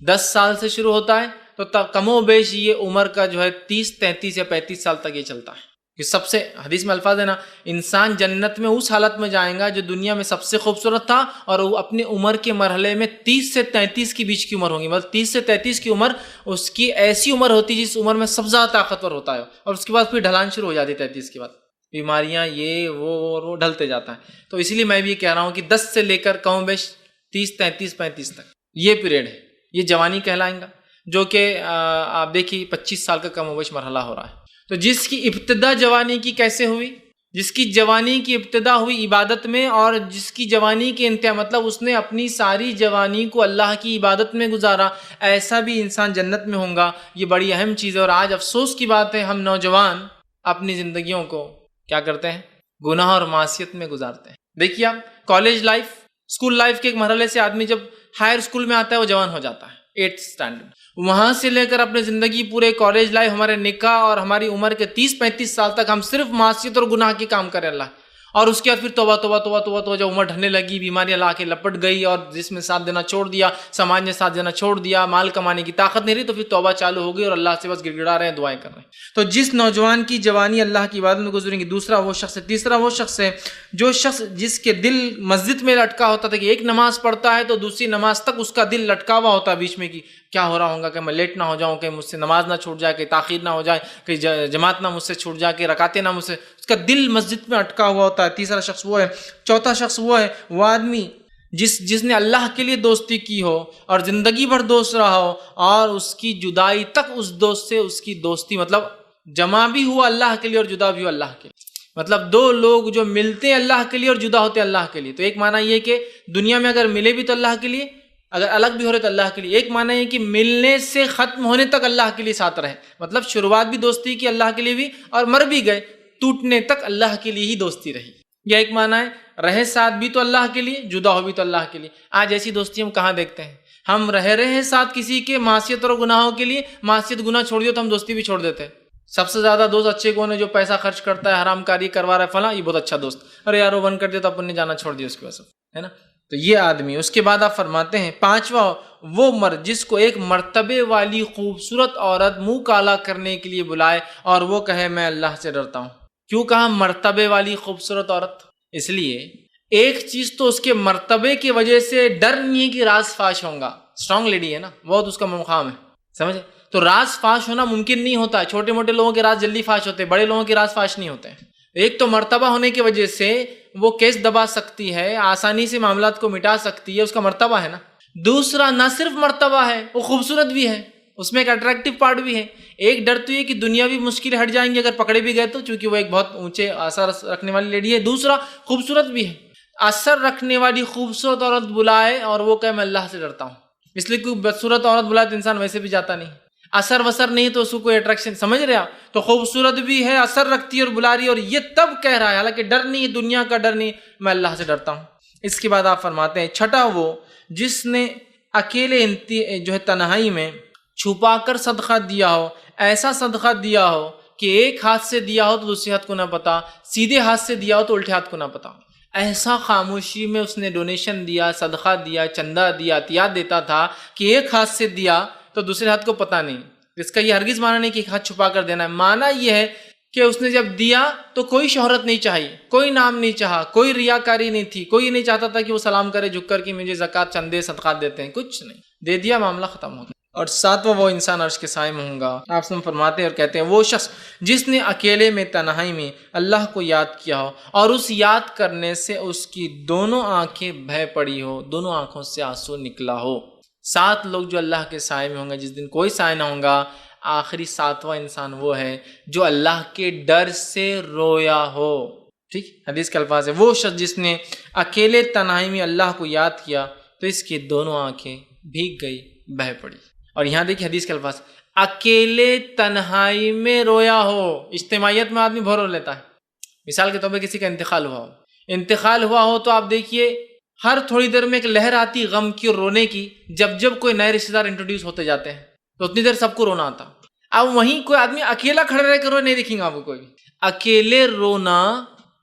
10 سال سے شروع ہوتا ہے تو کم و بیش یہ عمر کا جو ہے 30، 33 یا 35 سال تک یہ چلتا ہے۔ کہ سب سے حدیث میں الفاظ ہے نا، انسان جنت میں اس حالت میں جائیں گا جو دنیا میں سب سے خوبصورت تھا، اور وہ اپنی عمر کے مرحلے میں 30 سے 33 کے بیچ کی عمر ہوگی، مطلب 30 سے 33 کی عمر اس کی ایسی عمر ہوتی ہے جس عمر میں سب سے زیادہ طاقتور ہوتا ہے، اور اس کے بعد پھر ڈھلان شروع ہو جاتی ہے 33 کے بعد، بیماریاں یہ وہ ڈھلتے جاتا ہے۔ تو اسی لیے میں بھی یہ کہہ رہا ہوں کہ 10 سے لے کر کم و بیش 30، 33، 35 تک یہ پیریڈ ہے، یہ جوانی کہلائیں گا، جو کہ آپ دیکھیے 25 سال کا کم و بیش مرحلہ ہو رہا ہے۔ تو جس کی ابتدا جوانی کی کیسے ہوئی؟ جس کی جوانی کی ابتدا ہوئی عبادت میں، اور جس کی جوانی کی انتہا مطلب اس نے اپنی ساری جوانی کو اللہ کی عبادت میں گزارا، ایسا بھی انسان جنت میں ہوگا۔ یہ بڑی اہم چیز ہے۔ اور آج افسوس کی بات ہے، ہم نوجوان اپنی زندگیوں کو کیا کرتے ہیں؟ گناہ اور معصیت میں گزارتے ہیں۔ دیکھیے آپ کالج لائف، اسکول لائف کے ایک مرحلے سے آدمی جب ہائر اسکول میں آتا ہے وہ جوان ہو جاتا ہے، 8th اسٹینڈرڈ، وہاں سے لے کر اپنے زندگی پورے کالج لائف، ہمارے نکاح اور ہماری عمر کے 30-35 سال تک ہم صرف معصیت اور گناہ کے کام کریں اللہ، اور اس کے بعد پھر توبہ توبہ توبہ توبہ توبہ، جب عمر ڈھلنے لگی، بیماریاں لا کے لپٹ گئی، اور جس میں ساتھ دینا چھوڑ دیا، سماج نے ساتھ دینا چھوڑ دیا، مال کمانے کی طاقت نہیں رہی، تو پھر توبہ چالو ہو گئی اور اللہ سے بس گڑ گڑا رہے ہیں، دعائیں کر رہے ہیں۔ تو جس نوجوان کی جوانی اللہ کی عبادت میں گزریں گی، دوسرا وہ شخص ہے۔ تیسرا وہ شخص ہے جو شخص جس کے دل مسجد میں لٹکا ہوتا تھا، کہ ایک نماز پڑھتا ہے تو دوسری نماز تک اس کا دل لٹکا ہوا ہوتا ہے بیچ میں، کہ کیا ہو رہا ہوگا، کہ میں لیٹ نہ ہو جاؤں، کہ مجھ سے نماز نہ چھوٹ جائے، کہ تاخیر نہ ہو جائے، کہ جماعت نہ مجھ سے چھوٹ جائے، کہ رکعتیں نہ مجھ سے، اس کا دل مسجد میں اٹکا ہوا ہوتا ہے۔ تیسرا شخص وہ ہے۔ چوتھا شخص وہ ہے، وہ آدمی جس نے اللہ کے لیے دوستی کی ہو اور زندگی بھر دوست رہا ہو، اور اس کی جدائی تک اس دوست سے اس کی دوستی مطلب جمع بھی ہوا اللہ کے لیے اور جدا بھی ہوا اللہ کے لیے، مطلب 2 لوگ جو ملتے ہیں اللہ کے لیے اور جدا ہوتے ہیں اللہ کے لیے۔ تو ایک معنی یہ کہ دنیا میں اگر ملے بھی تو اللہ کے لیے، اگر الگ بھی ہو رہے تو اللہ کے لیے۔ ایک معنی یہ کہ ملنے سے ختم ہونے تک اللہ کے لیے ساتھ رہے، مطلب شروعات بھی دوستی کی اللہ کے لیے بھی، اور مر بھی گئے، ٹوٹنے تک اللہ کے لیے ہی دوستی رہی۔ یہ ایک معنی ہے، رہے ساتھ بھی تو اللہ کے لیے، جدا ہو بھی تو اللہ کے لیے۔ آج ایسی دوستی ہم کہاں دیکھتے ہیں؟ ہم رہے ہیں ساتھ کسی کے معصیت اور گناہوں کے لیے، معصیت گناہ چھوڑ دیا تو ہم دوستی بھی چھوڑ دیتے ہیں۔ سب سے زیادہ دوست اچھے کون ہے؟ جو پیسہ خرچ کرتا ہے، حرام کاری کروا رہا ہے، فلاں، یہ بہت اچھا دوست، ارے یار وہ بند کر دیا تو اپن نے جانا چھوڑ دیا اس کی وجہ سے، ہے نا؟ تو یہ آدمی۔ اس کے بعد آپ فرماتے ہیں 5واں وہ مرد جس کو ایک مرتبے والی خوبصورت عورت منہ کالا کرنے کے لیے بلائے اور وہ کہے میں اللہ سے ڈرتا ہوں۔ کیوں کہا مرتبے والی خوبصورت عورت؟ اس لیے ایک چیز تو اس کے مرتبے کی وجہ سے ڈر نہیں ہے کہ راز فاش ہوگا. اسٹرانگ لیڈی ہے نا, بہت اس کا مقام ہے, سمجھے. تو راز فاش ہونا ممکن نہیں ہوتا. چھوٹے موٹے لوگوں کے راز جلدی فاش ہوتے, بڑے لوگوں کے راز فاش نہیں ہوتے. ایک تو مرتبہ ہونے کی وجہ سے وہ کیس دبا سکتی ہے, آسانی سے معاملات کو مٹا سکتی ہے, اس کا مرتبہ ہے نا. دوسرا نہ صرف مرتبہ ہے, وہ خوبصورت بھی ہے, اس میں ایک اٹریکٹیو پارٹ بھی ہے. ایک ڈر تو یہ کہ دنیاوی مشکل ہٹ جائیں گے اگر پکڑے بھی گئے تو, چونکہ وہ ایک بہت اونچے اثر رکھنے والی لیڈی ہے. دوسرا خوبصورت بھی ہے. اثر رکھنے والی خوبصورت عورت بلائے اور وہ کہے میں اللہ سے ڈرتا ہوں, اس لیے کوئی بدصورت عورت بلائے تو انسان ویسے بھی جاتا نہیں. اثر وسر نہیں تو اس کو کوئی اٹریکشن, سمجھ رہے آپ. تو خوبصورت بھی ہے, اثر رکھتی ہے اور بلا رہی ہے, اور یہ تب کہہ رہا ہے, حالانکہ ڈر نہیں ہے, دنیا کا ڈر نہیں, میں اللہ سے ڈرتا ہوں. اس کے بعد آپ فرماتے ہیں چھٹا وہ جس نے اکیلے جو ہے تنہائی میں چھپا کر صدقہ دیا ہو, ایسا صدقہ دیا ہو کہ ایک ہاتھ سے دیا ہو تو دوسرے ہاتھ کو نہ پتا, سیدھے ہاتھ سے دیا ہو تو الٹے ہاتھ کو نہ پتا. ایسا خاموشی میں اس نے ڈونیشن دیا, صدقہ دیا, چندہ دیا, عطیات دیتا تھا کہ ایک ہاتھ سے دیا تو دوسرے ہاتھ کو پتہ نہیں. اس کا یہ ہرگز معنی نہیں کہ ایک ہاتھ چھپا کر دینا ہے. معنی یہ ہے کہ اس نے جب دیا تو کوئی شہرت نہیں چاہی, کوئی نام نہیں چاہا, کوئی ریاکاری نہیں تھی, کوئی نہیں چاہتا تھا کہ وہ سلام کرے جھک کر کہ مجھے زکوٰۃ چندے صدقات دیتے ہیں, کچھ نہیں, دے دیا, معاملہ ختم ہو گیا. اور ساتواں وہ انسان عرش کے سائے میں ہوگا. آپ سے فرماتے ہیں اور کہتے ہیں وہ شخص جس نے اکیلے میں تنہائی میں اللہ کو یاد کیا ہو اور اس یاد کرنے سے اس کی دونوں آنکھیں بہہ پڑی ہو, دونوں آنکھوں سے آنسو نکلا ہو. 7 لوگ جو اللہ کے سائے میں ہوں گے جس دن کوئی سائے نہ ہوگا. آخری 7واں انسان وہ ہے جو اللہ کے ڈر سے رویا ہو. ٹھیک, حدیث کے الفاظ ہے وہ شخص جس نے اکیلے تنہائی میں اللہ کو یاد کیا تو اس کی دونوں آنکھیں بھیگ گئی, بہہ پڑی. اور یہاں دیکھیں حدیث کے الفاظ, اکیلے تنہائی میں رویا ہو. اجتماعیت میں آدمی بہت رو لیتا ہے. مثال کے طور پہ کسی کا انتقال ہوا ہو تو آپ دیکھیے ہر تھوڑی دیر میں ایک لہر آتی غم کی اور رونے کی. جب کوئی نئے رشتہ دار انٹروڈیوس ہوتے جاتے ہیں تو اتنی دیر سب کو رونا آتا. اب وہیں کوئی آدمی اکیلا کھڑے رہ کر رو نہیں دیکھیں گے آپ کو کوئی. اکیلے رونا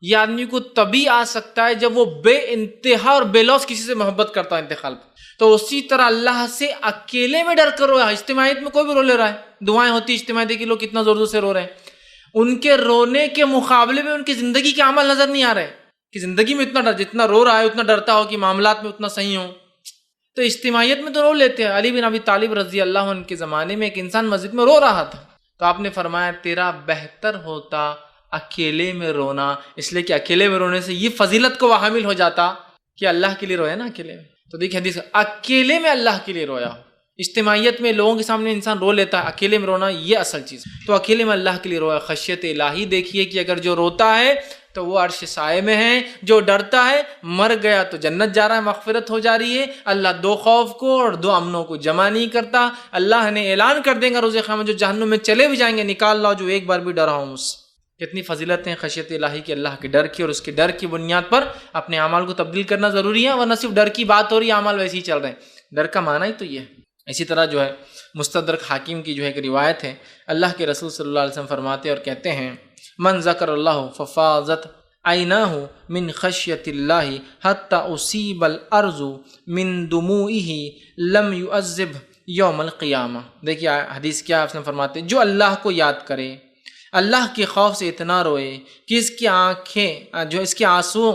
یہ آدمی کو تبھی آ سکتا ہے جب وہ بے انتہا اور بے لوث کسی سے محبت کرتا ہے انتقال پر. تو اسی طرح اللہ سے اکیلے میں ڈر کر رویا. اجتماعیت میں کوئی بھی رو لے رہا ہے, دعائیں ہوتی اجتماعیت کے لوگ کتنا زور زور سے رو رہے ہیں, ان کے رونے کے مقابلے میں ان کی زندگی کے عمل نظر نہیں آ رہے کہ زندگی میں اتنا ڈر, جتنا رو رہا ہے اتنا ڈرتا ہو کہ معاملات میں اتنا صحیح ہوں. تو اجتماعیت میں تو رو لیتے ہیں. علی بن ابی طالب رضی اللہ عنہ کے زمانے میں ایک انسان مسجد میں رو رہا تھا تو آپ نے فرمایا تیرا بہتر ہوتا اکیلے میں رونا, اس لیے کہ اکیلے میں رونے سے یہ فضیلت کو وہ حامل ہو جاتا کہ اللہ کے لیے رویا نا اکیلے میں. تو دیکھیں حدیث, اکیلے میں اللہ کے لیے رویا. اجتماعیت میں لوگوں کے سامنے انسان رو لیتا ہے, اکیلے میں رونا یہ اصل چیز. تو اکیلے میں اللہ کے لیے رویا. خشیت الہی دیکھیے کہ اگر جو روتا ہے تو وہ عرش سائے میں ہے, جو ڈرتا ہے مر گیا تو جنت جا رہا ہے, مغفرت ہو جا رہی ہے. اللہ 2 خوف کو اور 2 امنوں کو جمع نہیں کرتا. اللہ نے اعلان کر دے گا روز قیامت جو جہنم میں چلے بھی جائیں گے نکال لاؤ جو ایک بار بھی ڈرا ہوں مجھ سے. کتنی فضیلتیں خشیت الہی کی, اللہ کے ڈر کی, اور اس کے ڈر کی بنیاد پر اپنے اعمال کو تبدیل کرنا ضروری ہے, ورنہ صرف ڈر کی بات ہو رہی ہے, اعمال ویسے ہی چل رہے ہیں. ڈر کا معنی ہی تو یہ ہے. اسی طرح جو ہے مستدرک حاکم کی جو ہے ایک روایت ہے, اللہ کے رسول صلی اللہ علیہ وسلم فرماتے اور کہتے ہیں من ذکر اللہ ففاضت عیناہ من خشیت اللہ حتی اصیب الارض من دموعہ لم یعذب یوم القیامہ. دیکھیے حدیث کیا آپ فرماتے ہیں, جو اللہ کو یاد کرے, اللہ کے خوف سے اتنا روئے کہ اس کی آنکھیں جو اس کے آنسو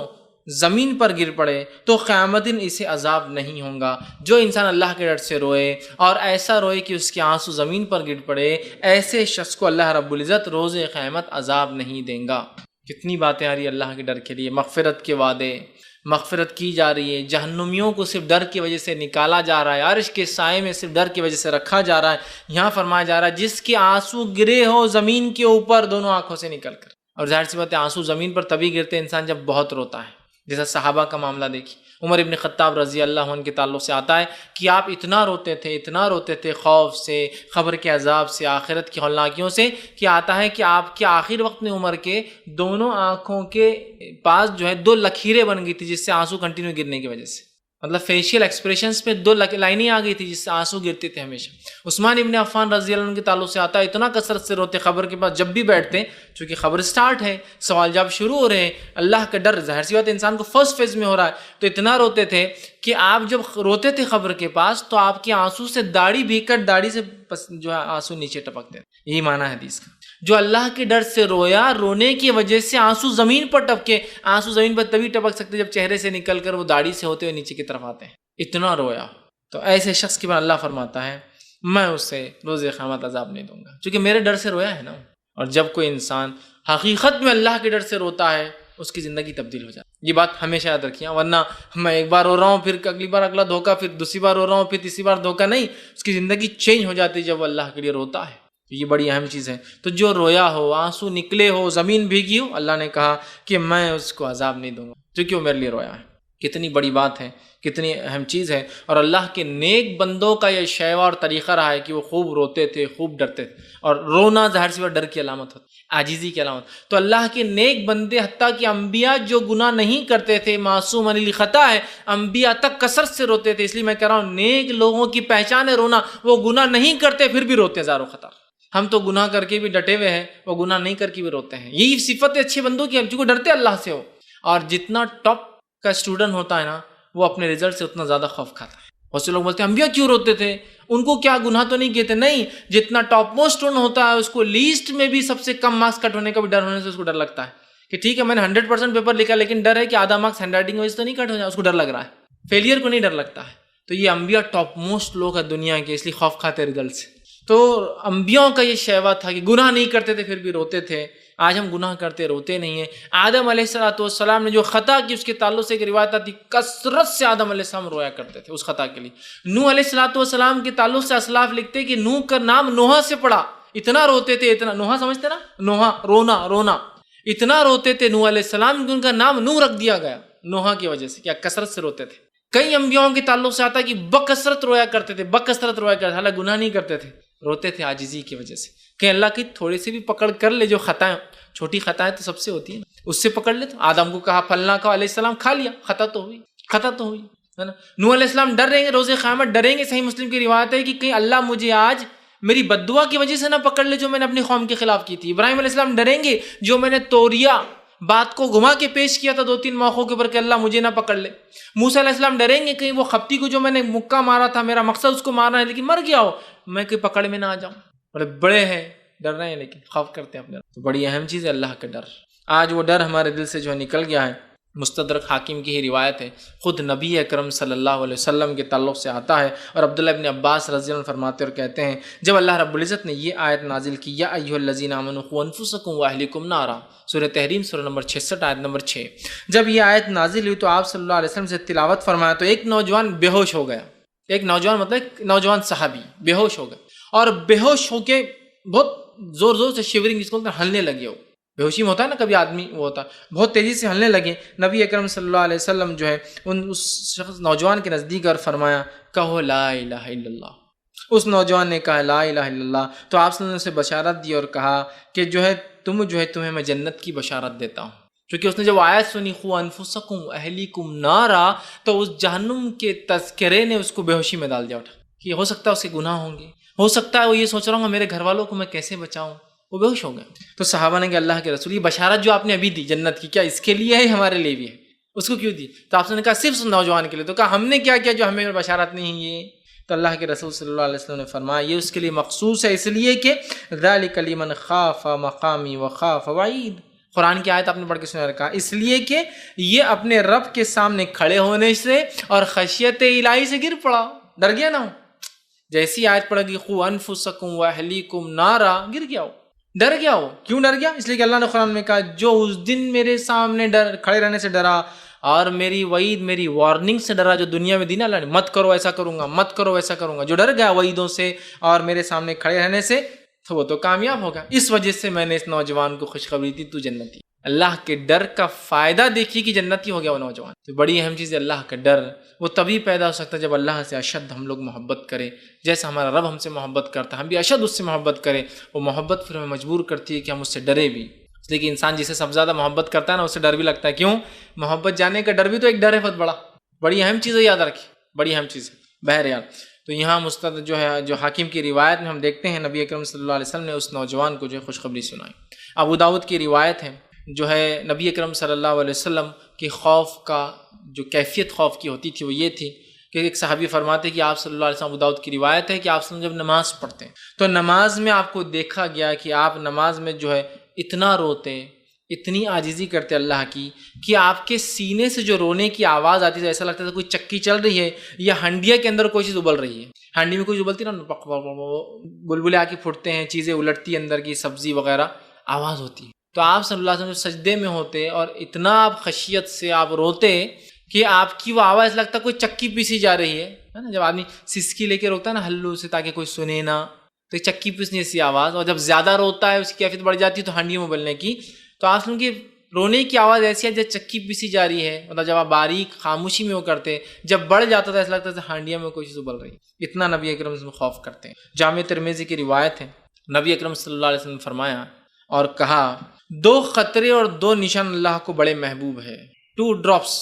زمین پر گر پڑے تو قیامت دن اسے عذاب نہیں ہوگا. جو انسان اللہ کے ڈر سے روئے اور ایسا روئے کہ اس کے آنسو زمین پر گر پڑے, ایسے شخص کو اللہ رب العزت روز قیامت عذاب نہیں دیں گا. کتنی باتیں آ رہی ہے اللہ کے ڈر کے لیے. مغفرت کے وعدے, مغفرت کی جا رہی ہے. جہنمیوں کو صرف ڈر کی وجہ سے نکالا جا رہا ہے, عرش کے سائے میں صرف ڈر کی وجہ سے رکھا جا رہا ہے. یہاں فرمایا جا رہا ہے جس کے آنسو گرے ہو زمین کے اوپر دونوں آنکھوں سے نکل کر. اور ظاہر سی بات ہے آنسو زمین پر تبھی گرتے انسان جب بہت روتا ہے. جیسا صحابہ کا معاملہ دیکھیے, عمر ابن خطاب رضی اللہ عنہ کے تعلق سے آتا ہے کہ آپ اتنا روتے تھے خوف سے, خبر کے عذاب سے, آخرت کی ہولناکیوں سے, کہ آتا ہے کہ آپ کے آخر وقت میں عمر کے دونوں آنکھوں کے پاس جو ہے 2 لکیریں بن گئی تھی جس سے آنسو کنٹینیو گرنے کی وجہ سے. مطلب فیشیل ایکسپریشنز پہ 2 لائنیں آ گئی تھی جس سے آنسو گرتے تھے ہمیشہ. عثمان ابن عفان رضی اللہ عنہ کے تعلق سے آتا ہے اتنا کثرت سے روتے خبر کے پاس جب بھی بیٹھتے, چونکہ خبر سٹارٹ ہے, سوال جواب شروع ہو رہے ہیں, اللہ کا ڈر ظاہر سی بات انسان کو فرسٹ فیز میں ہو رہا ہے, تو اتنا روتے تھے کہ آپ جب روتے تھے خبر کے پاس تو آپ کے آنسو سے داڑھی بھیگ کر داڑھی سے جو ہے آنسو نیچے ٹپکتے. یہی معنی ہے حدیث کا. جو اللہ کے ڈر سے رویا، رونے کی وجہ سے آنسو زمین پر ٹپکے. آنسو زمین پر تبھی ٹپک سکتے جب چہرے سے نکل کر وہ داڑھی سے ہوتے ہوئے نیچے کی طرف آتے ہیں. اتنا رویا. تو ایسے شخص کے بعد اللہ فرماتا ہے میں اسے روز قیامت عذاب نہیں دوں گا، چونکہ میرے ڈر سے رویا ہے نا. اور جب کوئی انسان حقیقت میں اللہ کے ڈر سے روتا ہے اس کی زندگی تبدیل ہو جاتی ہے. یہ بات ہمیشہ یاد رکھیے، ورنہ میں ایک بار رو رہا ہوں، پھر اگلی بار اگلا دھوکہ، پھر دوسری بار رو رہا ہوں، پھر تیسری بار دھوکہ. نہیں، اس کی زندگی چینج ہو جاتی ہے جب وہ اللہ کے لیے روتا ہے. یہ بڑی اہم چیز ہے. تو جو رویا ہو، آنسو نکلے ہو، زمین بھیگی ہو، اللہ نے کہا کہ میں اس کو عذاب نہیں دوں گا کیونکہ وہ میرے لیے رویا ہے. کتنی بڑی بات ہے، کتنی اہم چیز ہے. اور اللہ کے نیک بندوں کا یہ شیوا اور طریقہ رہا ہے کہ وہ خوب روتے تھے، خوب ڈرتے تھے. اور رونا ظاہر سی بات ڈر کی علامت ہوتی، عاجزی کی علامت. تو اللہ کے نیک بندے، حتیٰ کہ انبیاء جو گناہ نہیں کرتے تھے، معصوم عن الخطا ہے، انبیاء تک کثرت سے روتے تھے. اس لیے میں کہہ رہا ہوں نیک لوگوں کی پہچان ہے رونا. وہ گناہ نہیں کرتے پھر بھی روتے ہیں زارو خطا. ہم تو گناہ کر کے بھی ڈٹے ہوئے ہیں، وہ گناہ نہیں کر کے بھی روتے ہیں. یہی صفت اچھے بندوں کی ہے جو ڈرتے اللہ سے ہو. اور جتنا ٹاپ کا اسٹوڈنٹ ہوتا ہے نا، وہ اپنے رزلٹ سے اتنا زیادہ خوف کھاتا ہے. بہت سے لوگ بولتے ہیں انبیاء کیوں روتے تھے، ان کو کیا گناہ تو نہیں کیے تھے. نہیں، جتنا ٹاپ موسٹ اسٹوڈنٹ ہوتا ہے اس کو لیسٹ میں بھی سب سے کم مارکس کٹ ہونے کا بھی ڈر ہونے سے اس کو ڈر لگتا ہے کہ ٹھیک ہے میں نے 100% پیپر لکھا، لیکن ڈر ہے کہ آدھا مارکس ہینڈ رائٹنگ وجہ سے تو نہیں کٹ ہو جائے. اس کو ڈر لگ رہا ہے. فیلئر کو نہیں ڈر لگتا ہے. تو یہ انبیاء ٹاپ موسٹ لوگ ہیں دنیا کے، اس لیے خوف کھاتے رزلٹ سے. تو انبیاء کا یہ شیوا تھا کہ گناہ نہیں کرتے تھے پھر بھی روتے تھے. آج ہم گناہ کرتے روتے نہیں ہیں. آدم علیہ السلام نے جو خطا کی اس کے تعلق سے ایک روایت آتی، کثرت سے آدم علیہ السلام رویا کرتے تھے اس خطا کے لیے. نوح علیہ السلام کے تعلق سے اسلاف لکھتے کہ نوح کا نام نوحہ سے پڑا. اتنا روتے تھے، اتنا نوحہ سمجھتے نا، نوحہ رونا. اتنا روتے تھے نوح علیہ السلام کہ ان کا نام نوح رکھ دیا گیا نوحہ کی وجہ سے. کیا کثرت سے روتے تھے. کئی انبیاء کے تعلق سے آتا ہے کہ بکثرت رویا کرتے تھے، بکثرت رویا کرتے تھے، حالانکہ گناہ نہیں کرتے تھے، روتے تھے عاجزی کی وجہ سے. کہ اللہ کی تھوڑی سی بھی پکڑ کر لے، جو خطائیں، چھوٹی خطائیں تو سب سے ہوتی ہیں، اس سے پکڑ لے. تو آدم کو کہا پھلنا کا، علیہ السلام کھا لیا، خطا تو ہوئی ہے نا. نوح علیہ السلام ڈر رہیں گے، روز قیامت ڈریں گے. صحیح مسلم کی روایت ہے کہ کہیں اللہ مجھے آج میری بددعا کی وجہ سے نہ پکڑ لے جو میں نے اپنی قوم کے خلاف کی تھی. ابراہیم علیہ السلام ڈریں گے جو میں نے توریا بات کو گھما کے پیش کیا تھا 2-3 موقعوں کے اوپر کہ اللہ مجھے نہ پکڑ لے. موسیٰ علیہ السلام ڈریں گے کہیں وہ خپتی کو جو میں نے مکہ مارا تھا، میرا مقصد اس کو مارنا ہے لیکن مر گیا ہو، میں کوئی پکڑ میں نہ آ جاؤں. بڑے ہیں، ڈر رہے ہیں لیکن خوف کرتے ہیں اپنے. تو بڑی اہم چیز ہے اللہ کا ڈر. آج وہ ڈر ہمارے دل سے جو نکل گیا ہے. مستدرک حاکم کی ہی روایت ہے، خود نبی اکرم صلی اللہ علیہ وسلم کے تعلق سے آتا ہے. اور عبداللہ ابن عباس رضی اللہ عنہ فرماتے اور کہتے ہیں جب اللہ رب العزت نے یہ آیت نازل کی، یا ایھا الذین آمنوا قوا انفسکم واہلکم نارا، سورہ تحریم سورہ نمبر 66 آیت نمبر 6. جب یہ آیت نازل ہوئی تو آپ صلی اللہ علیہ وسلم سے تلاوت فرمایا تو ایک نوجوان بے ہوش ہو گیا. ایک نوجوان مطلب ایک نوجوان صحابی بے ہوش ہو گئے، اور بے ہوش ہو کے بہت زور زور سے شیورنگ جس کو ہلنے لگے. ہو بے ہوشی میں ہوتا ہے نا کبھی آدمی، وہ ہوتا ہے بہت تیزی سے ہلنے لگے. نبی اکرم صلی اللہ علیہ وسلم جو ہے اس شخص نوجوان کے نزدیک اور فرمایا کہو لا الہ الا اللہ. اس نوجوان نے کہا لا الہ الا اللہ تو آپ صلی اللہ علیہ وسلم نے اسے بشارت دی اور کہا کہ تمہیں میں جنت کی بشارت دیتا ہوں. کیونکہ اس نے جب آیت سنی قوا انفسکم اہلیکم نارا تو اس جہنم کے تذکرے نے اس کو بے ہوشی میں ڈال دیا. اٹھا کہ ہو سکتا ہے اس کے گناہ ہوں گے، ہو سکتا ہے وہ یہ سوچ رہا ہوں میرے گھر والوں کو میں کیسے بچاؤں. وہ بے ہوش ہو گئے. تو صحابہ نے کہ اللہ کے رسول یہ بشارت جو آپ نے ابھی دی جنت کی، کیا اس کے لیے ہے ہمارے لیے بھی ہے؟ اس کو کیوں دی؟ تو آپ نے کہا صرف اس نوجوان کے لیے. تو کہا ہم نے کیا کیا جو ہمیں بشارت نہیں ہے؟ تو اللہ کے رسول صلی اللہ علیہ وسلم نے فرمایا یہ اس کے لیے مخصوص ہے، اس لیے کہ ذالک لمن خاف مقامی وخاف وعید. قرآن کی آیت آپ نے پڑھ کے سنا رکھا، اس لیے کہ یہ اپنے رب کے سامنے کھڑے ہونے سے اور خشیت الہی سے گر پڑا، ڈر گیا نہ ہو. جیسی آیت پڑھ گی قوا انفسکم واہلیکم نارا، گر گیا ہو، ڈر گیا ہو. کیوں ڈر گیا؟ اس لیے کہ اللہ نے قرآن میں کہا جو اس دن میرے سامنے کھڑے رہنے سے ڈرا اور میری وعید، میری وارننگ سے ڈرا جو دنیا میں دی نا اللہ نے، مت کرو ایسا کروں گا، مت کرو ایسا کروں گا، جو ڈر گیا وعیدوں سے اور میرے سامنے کھڑے رہنے سے تو وہ تو کامیاب ہوگا. اس وجہ سے میں نے اس نوجوان کو خوشخبری دی تو جنتی. اللہ کے ڈر کا فائدہ دیکھیے کہ جنتی ہو گیا وہ نوجوان. تو بڑی اہم چیز ہے اللہ کا ڈر. وہ تبھی پیدا ہو سکتا ہے جب اللہ سے اشد ہم لوگ محبت کریں. جیسا ہمارا رب ہم سے محبت کرتا ہے ہم بھی اشد اس سے محبت کریں. وہ محبت پھر ہمیں مجبور کرتی ہے کہ ہم اس سے ڈرے بھی. اس لیے کہ انسان جسے سب سے زیادہ محبت کرتا ہے نا اس سے ڈر بھی لگتا ہے. کیوں؟ محبت جانے کا ڈر بھی تو ایک ڈر ہے بہت بڑا. بڑی اہم چیز ہے، یاد رکھیے، بڑی اہم چیز ہے. بہرحال تو یہاں مستد جو حاکم کی روایت میں ہم دیکھتے ہیں نبی اکرم صلی اللہ علیہ وسلم نے اس نوجوان کو جو ہے خوشخبری سنائی. ابو داؤد کی روایت ہے جو ہے نبی اکرم صلی اللہ علیہ وسلم کی خوف کا جو کیفیت خوف کی ہوتی تھی وہ یہ تھی کہ ایک صحابی فرماتے کہ آپ صلی اللہ علیہ وسلم، ابو داؤد کی روایت ہے کہ آپ صلی اللہ علیہ وسلم جب نماز پڑھتے ہیں تو نماز میں آپ کو دیکھا گیا کہ آپ نماز میں جو ہے اتنا روتے، اتنی عاجزی کرتے اللہ کی کہ آپ کے سینے سے جو رونے کی آواز آتی تھی ایسا لگتا تھا کوئی چکی چل رہی ہے یا ہنڈیا کے اندر کوئی چیز ابل رہی ہے. ہانڈی میں کوئی ابلتی نا، بلبلے آ کے پھٹتے ہیں، چیزیں الٹتی اندر کی، سبزی وغیرہ آواز ہوتی ہے. تو آپ صلی اللہ علیہ وسلم سجدے میں ہوتے اور اتنا آپ خشیت سے آپ روتے کہ آپ کی وہ آواز لگتا کوئی چکی پیسی جا رہی ہے نا. جب آدمی سسکی لے کے روکتا ہے نا ہلو سے تاکہ کوئی سنے نہ، تو چکی پیسنے ایسی آواز. اور جب زیادہ روتا ہے اس کی کیفیت بڑھ جاتی ہے تو ہانڈی میں ابلنے کی. تو آپ کی رونے کی آواز ایسی ہے جب چکی پیسی جا رہی ہے، مطلب جب آپ باریک خاموشی میں وہ کرتے، جب بڑھ جاتا تھا ایسا لگتا تھا ہانڈیا میں کوئی چیز ابل رہی. اتنا نبی اکرم صلی اللہ علیہ وسلم خوف کرتے ہیں. جامع ترمذی کی روایت ہے، نبی اکرم صلی اللہ علیہ وسلم نے فرمایا اور کہا 2 قطرے اور 2 نشان اللہ کو بڑے محبوب ہے. 2 drops،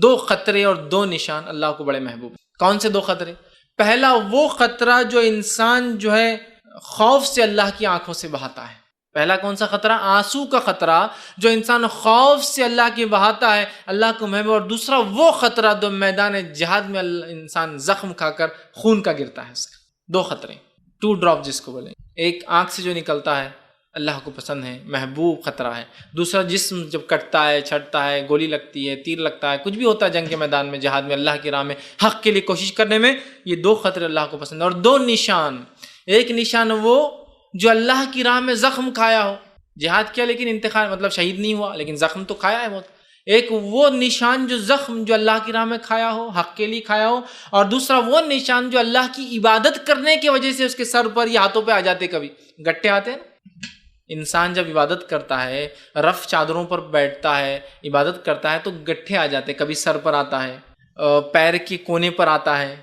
2 قطرے اور 2 نشان اللہ کو بڑے محبوب. کون سے 2 قطرے؟ پہلا وہ قطرہ جو انسان جو ہے خوف سے اللہ کی آنکھوں سے بہاتا ہے. پہلا کون سا خطرہ؟ آنسو کا خطرہ جو انسان خوف سے اللہ کی بہاتا ہے، اللہ کو محبوب. اور دوسرا وہ خطرہ جو میدان جہاد میں انسان زخم کھا کر خون کا گرتا ہے. اس کا 2 خطرے، 2 drop جس کو بولیں. ایک آنکھ سے جو نکلتا ہے اللہ کو پسند ہے، محبوب خطرہ ہے. دوسرا جسم جب کٹتا ہے، چھٹتا ہے، گولی لگتی ہے، تیر لگتا ہے، کچھ بھی ہوتا ہے جنگ کے میدان میں، جہاد میں، اللہ کی راہ میں حق کے لیے کوشش کرنے میں، یہ 2 خطرے اللہ کو پسند ہے. اور 2 نشان، ایک نشان وہ جو اللہ کی راہ میں زخم کھایا ہو، جہاد کیا لیکن انتقال مطلب شہید نہیں ہوا لیکن زخم تو کھایا ہے بہت. ایک وہ نشان جو زخم جو اللہ کی راہ میں کھایا ہو، حق کے لیے کھایا ہو. اور دوسرا وہ نشان جو اللہ کی عبادت کرنے کی وجہ سے اس کے سر پر یا ہاتھوں پہ آ جاتے، کبھی گٹھے آتے ہیں. انسان جب عبادت کرتا ہے، رف چادروں پر بیٹھتا ہے، عبادت کرتا ہے تو گٹھے آ جاتے. کبھی سر پر آتا ہے، پیر کے کونے پر آتا ہے،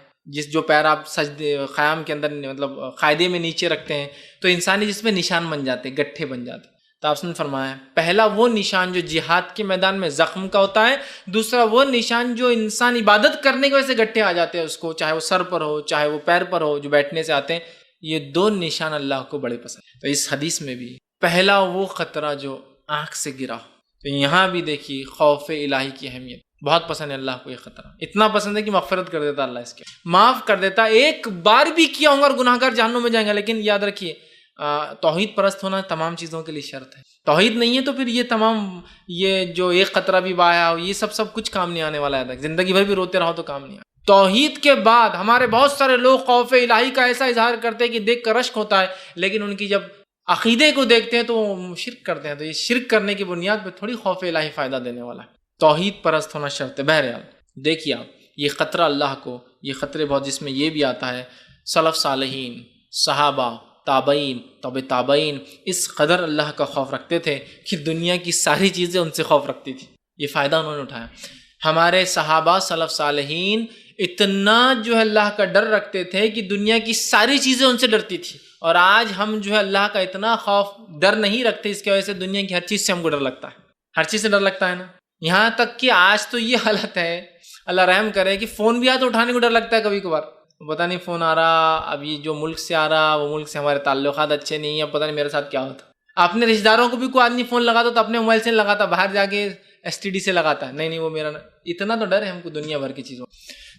جو پیر آپ سجدے قیام کے اندر مطلب قاعدے میں نیچے رکھتے ہیں تو انسانی جس میں نشان بن جاتے، گٹھے بن جاتے. تو آپ نے فرمایا پہلا وہ نشان جو جہاد کے میدان میں زخم کا ہوتا ہے، دوسرا وہ نشان جو انسان عبادت کرنے کی وجہ سے گٹھے آ جاتے ہیں اس کو، چاہے وہ سر پر ہو چاہے وہ پیر پر ہو، جو بیٹھنے سے آتے ہیں. یہ 2 نشان اللہ کو بڑے پسند ہیں. تو اس حدیث میں بھی پہلا وہ خطرہ جو آنکھ سے گرا ہو. تو یہاں بھی دیکھیے خوف الہی کی اہمیت. بہت پسند ہے اللہ کو یہ خطرہ، اتنا پسند ہے کہ مغفرت کر دیتا اللہ، اس کے معاف کر دیتا. ایک بار بھی کیا ہوں گا اور گناہ گار جہنم میں جائیں گا. لیکن یاد رکھیے توحید پرست ہونا تمام چیزوں کے لیے شرط ہے. توحید نہیں ہے تو پھر یہ تمام یہ جو ایک خطرہ بھی بایا ہو، یہ سب کچھ کام نہیں آنے والا ہے. زندگی بھر بھی روتے رہو تو کام نہیں آئے. توحید کے بعد ہمارے بہت سارے لوگ خوف الہی کا ایسا اظہار کرتے ہیں کہ دیکھ کر رشک ہوتا ہے، لیکن ان کی جب عقیدے کو دیکھتے ہیں تو وہ شرک کرتے ہیں. تو یہ شرک کرنے کی بنیاد پہ تھوڑی خوف الہی فائدہ دینے والا ہے. توحید پرست ہونا شرط ہے. بہرحال دیکھیے آپ یہ خطرہ اللہ کو، یہ خطرے بہت، جس میں یہ بھی آتا ہے سلف صالحین، صحابہ، تابعین، تابع تابعین اس قدر اللہ کا خوف رکھتے تھے کہ دنیا کی ساری چیزیں ان سے خوف رکھتی تھی. یہ فائدہ انہوں نے اٹھایا. ہمارے صحابہ سلف صالحین اتنا جو ہے اللہ کا ڈر رکھتے تھے کہ دنیا کی ساری چیزیں ان سے ڈرتی تھی. اور آج ہم جو ہے اللہ کا اتنا خوف ڈر نہیں رکھتے، اس کی وجہ سے دنیا کی ہر چیز سے ہم کو ڈر لگتا ہے. ہر چیز سے ڈر لگتا ہے نا. یہاں تک کہ آج تو یہ حالت ہے، اللہ رحم کرے، کہ فون بھی آیا تو اٹھانے کو ڈر لگتا ہے. کبھی کبھار پتہ نہیں فون آ رہا، اب یہ جو ملک سے آ رہا وہ ملک سے ہمارے تعلقات اچھے نہیں ہیں، پتہ نہیں میرے ساتھ کیا ہوتا. اپنے رشتہ داروں کو بھی کوئی آدمی فون لگاتا تو اپنے موبائل سے لگاتا، باہر جا کے STD سے لگاتا ہے. نہیں وہ میرا. اتنا تو ڈر ہے ہم کو دنیا بھر کی چیزوں.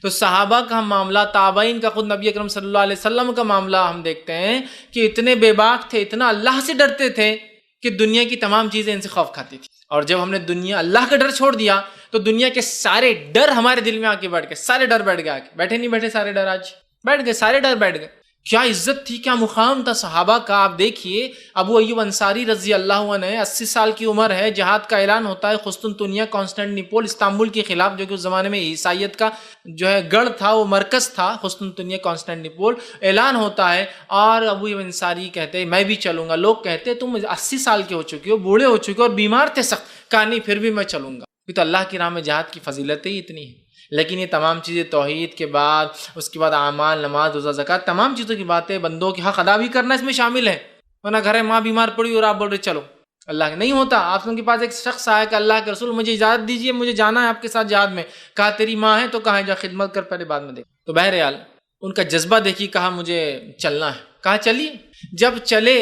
تو صحابہ کا معاملہ، تابعین کا، خود نبی اکرم صلی اللہ علیہ وسلم کا معاملہ ہم دیکھتے ہیں کہ اتنے بے باک تھے، اتنا اللہ سے ڈرتے تھے کہ دنیا کی تمام چیزیں ان سے خوف کھاتی تھی. اور جب ہم نے اللہ کا ڈر چھوڑ دیا تو دنیا کے سارے ڈر ہمارے دل میں آ کے بیٹھ گئے. سارے ڈر بیٹھ گئے. بیٹھے نہیں بیٹھے سارے ڈر آج بیٹھ گئے. سارے ڈر بیٹھ گئے. کیا عزت تھی، کیا مقام تھا صحابہ کا. آپ دیکھیے ابو ایوب انصاری رضی اللہ عنہ، 80 سال کی عمر ہے، جہاد کا اعلان ہوتا ہے قسطنطنیہ، کانسٹنٹنیپول، استنبول کے خلاف، جو کہ اس زمانے میں عیسائیت کا جو ہے گڑھ تھا، وہ مرکز تھا قسطنطنیہ کانسٹنٹنیپول. اعلان ہوتا ہے اور ابو ایوب انصاری کہتے ہیں میں بھی چلوں گا. لوگ کہتے ہیں تم 80 سال کے ہو چکے ہو، بوڑھے ہو چکے ہو اور بیمار تھے سخت. کہا نہیں پھر بھی میں چلوں گا. تو اللہ کی راہ میں جہاد کی فضیلت ہی اتنی ہے. لیکن یہ تمام چیزیں توحید کے بعد، اس کے بعد اعمال، نماز، روزہ، زکوٰۃ، تمام چیزوں کی باتیں، بندوں کے حق ادا بھی کرنا اس میں شامل ہے. ورنہ گھر ہے ماں بیمار پڑی اور آپ بول رہے چلو اللہ کے نہیں ہوتا. آپ لوگوں کے پاس ایک شخص آیا کہ اللہ کے رسول مجھے اجازت دیجیے، مجھے جانا ہے آپ کے ساتھ جہاد میں. کہا تیری ماں ہے تو کہا جا خدمت کر پہلے بعد میں دیکھ. تو بہرحال ان کا جذبہ دیکھی، کہا مجھے چلنا ہے. کہا چلیے. جب چلے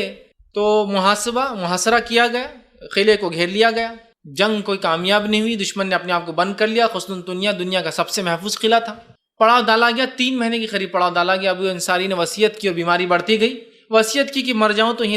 تو محاصرہ کیا گیا، قلعے کو گھیر لیا گیا. جنگ کوئی کامیاب نہیں ہوئی، دشمن نے اپنے آپ کو بند کر لیا. قسطنطنیہ دنیا کا سب سے محفوظ قلعہ تھا. پڑاؤ ڈالا گیا، 3 مہینے کے قریب پڑاؤ ڈالا گیا. ابو انصاری نے وصیت کی اور بیماری بڑھتی گئی. وصیت کی کہ مر جاؤں تو یہیں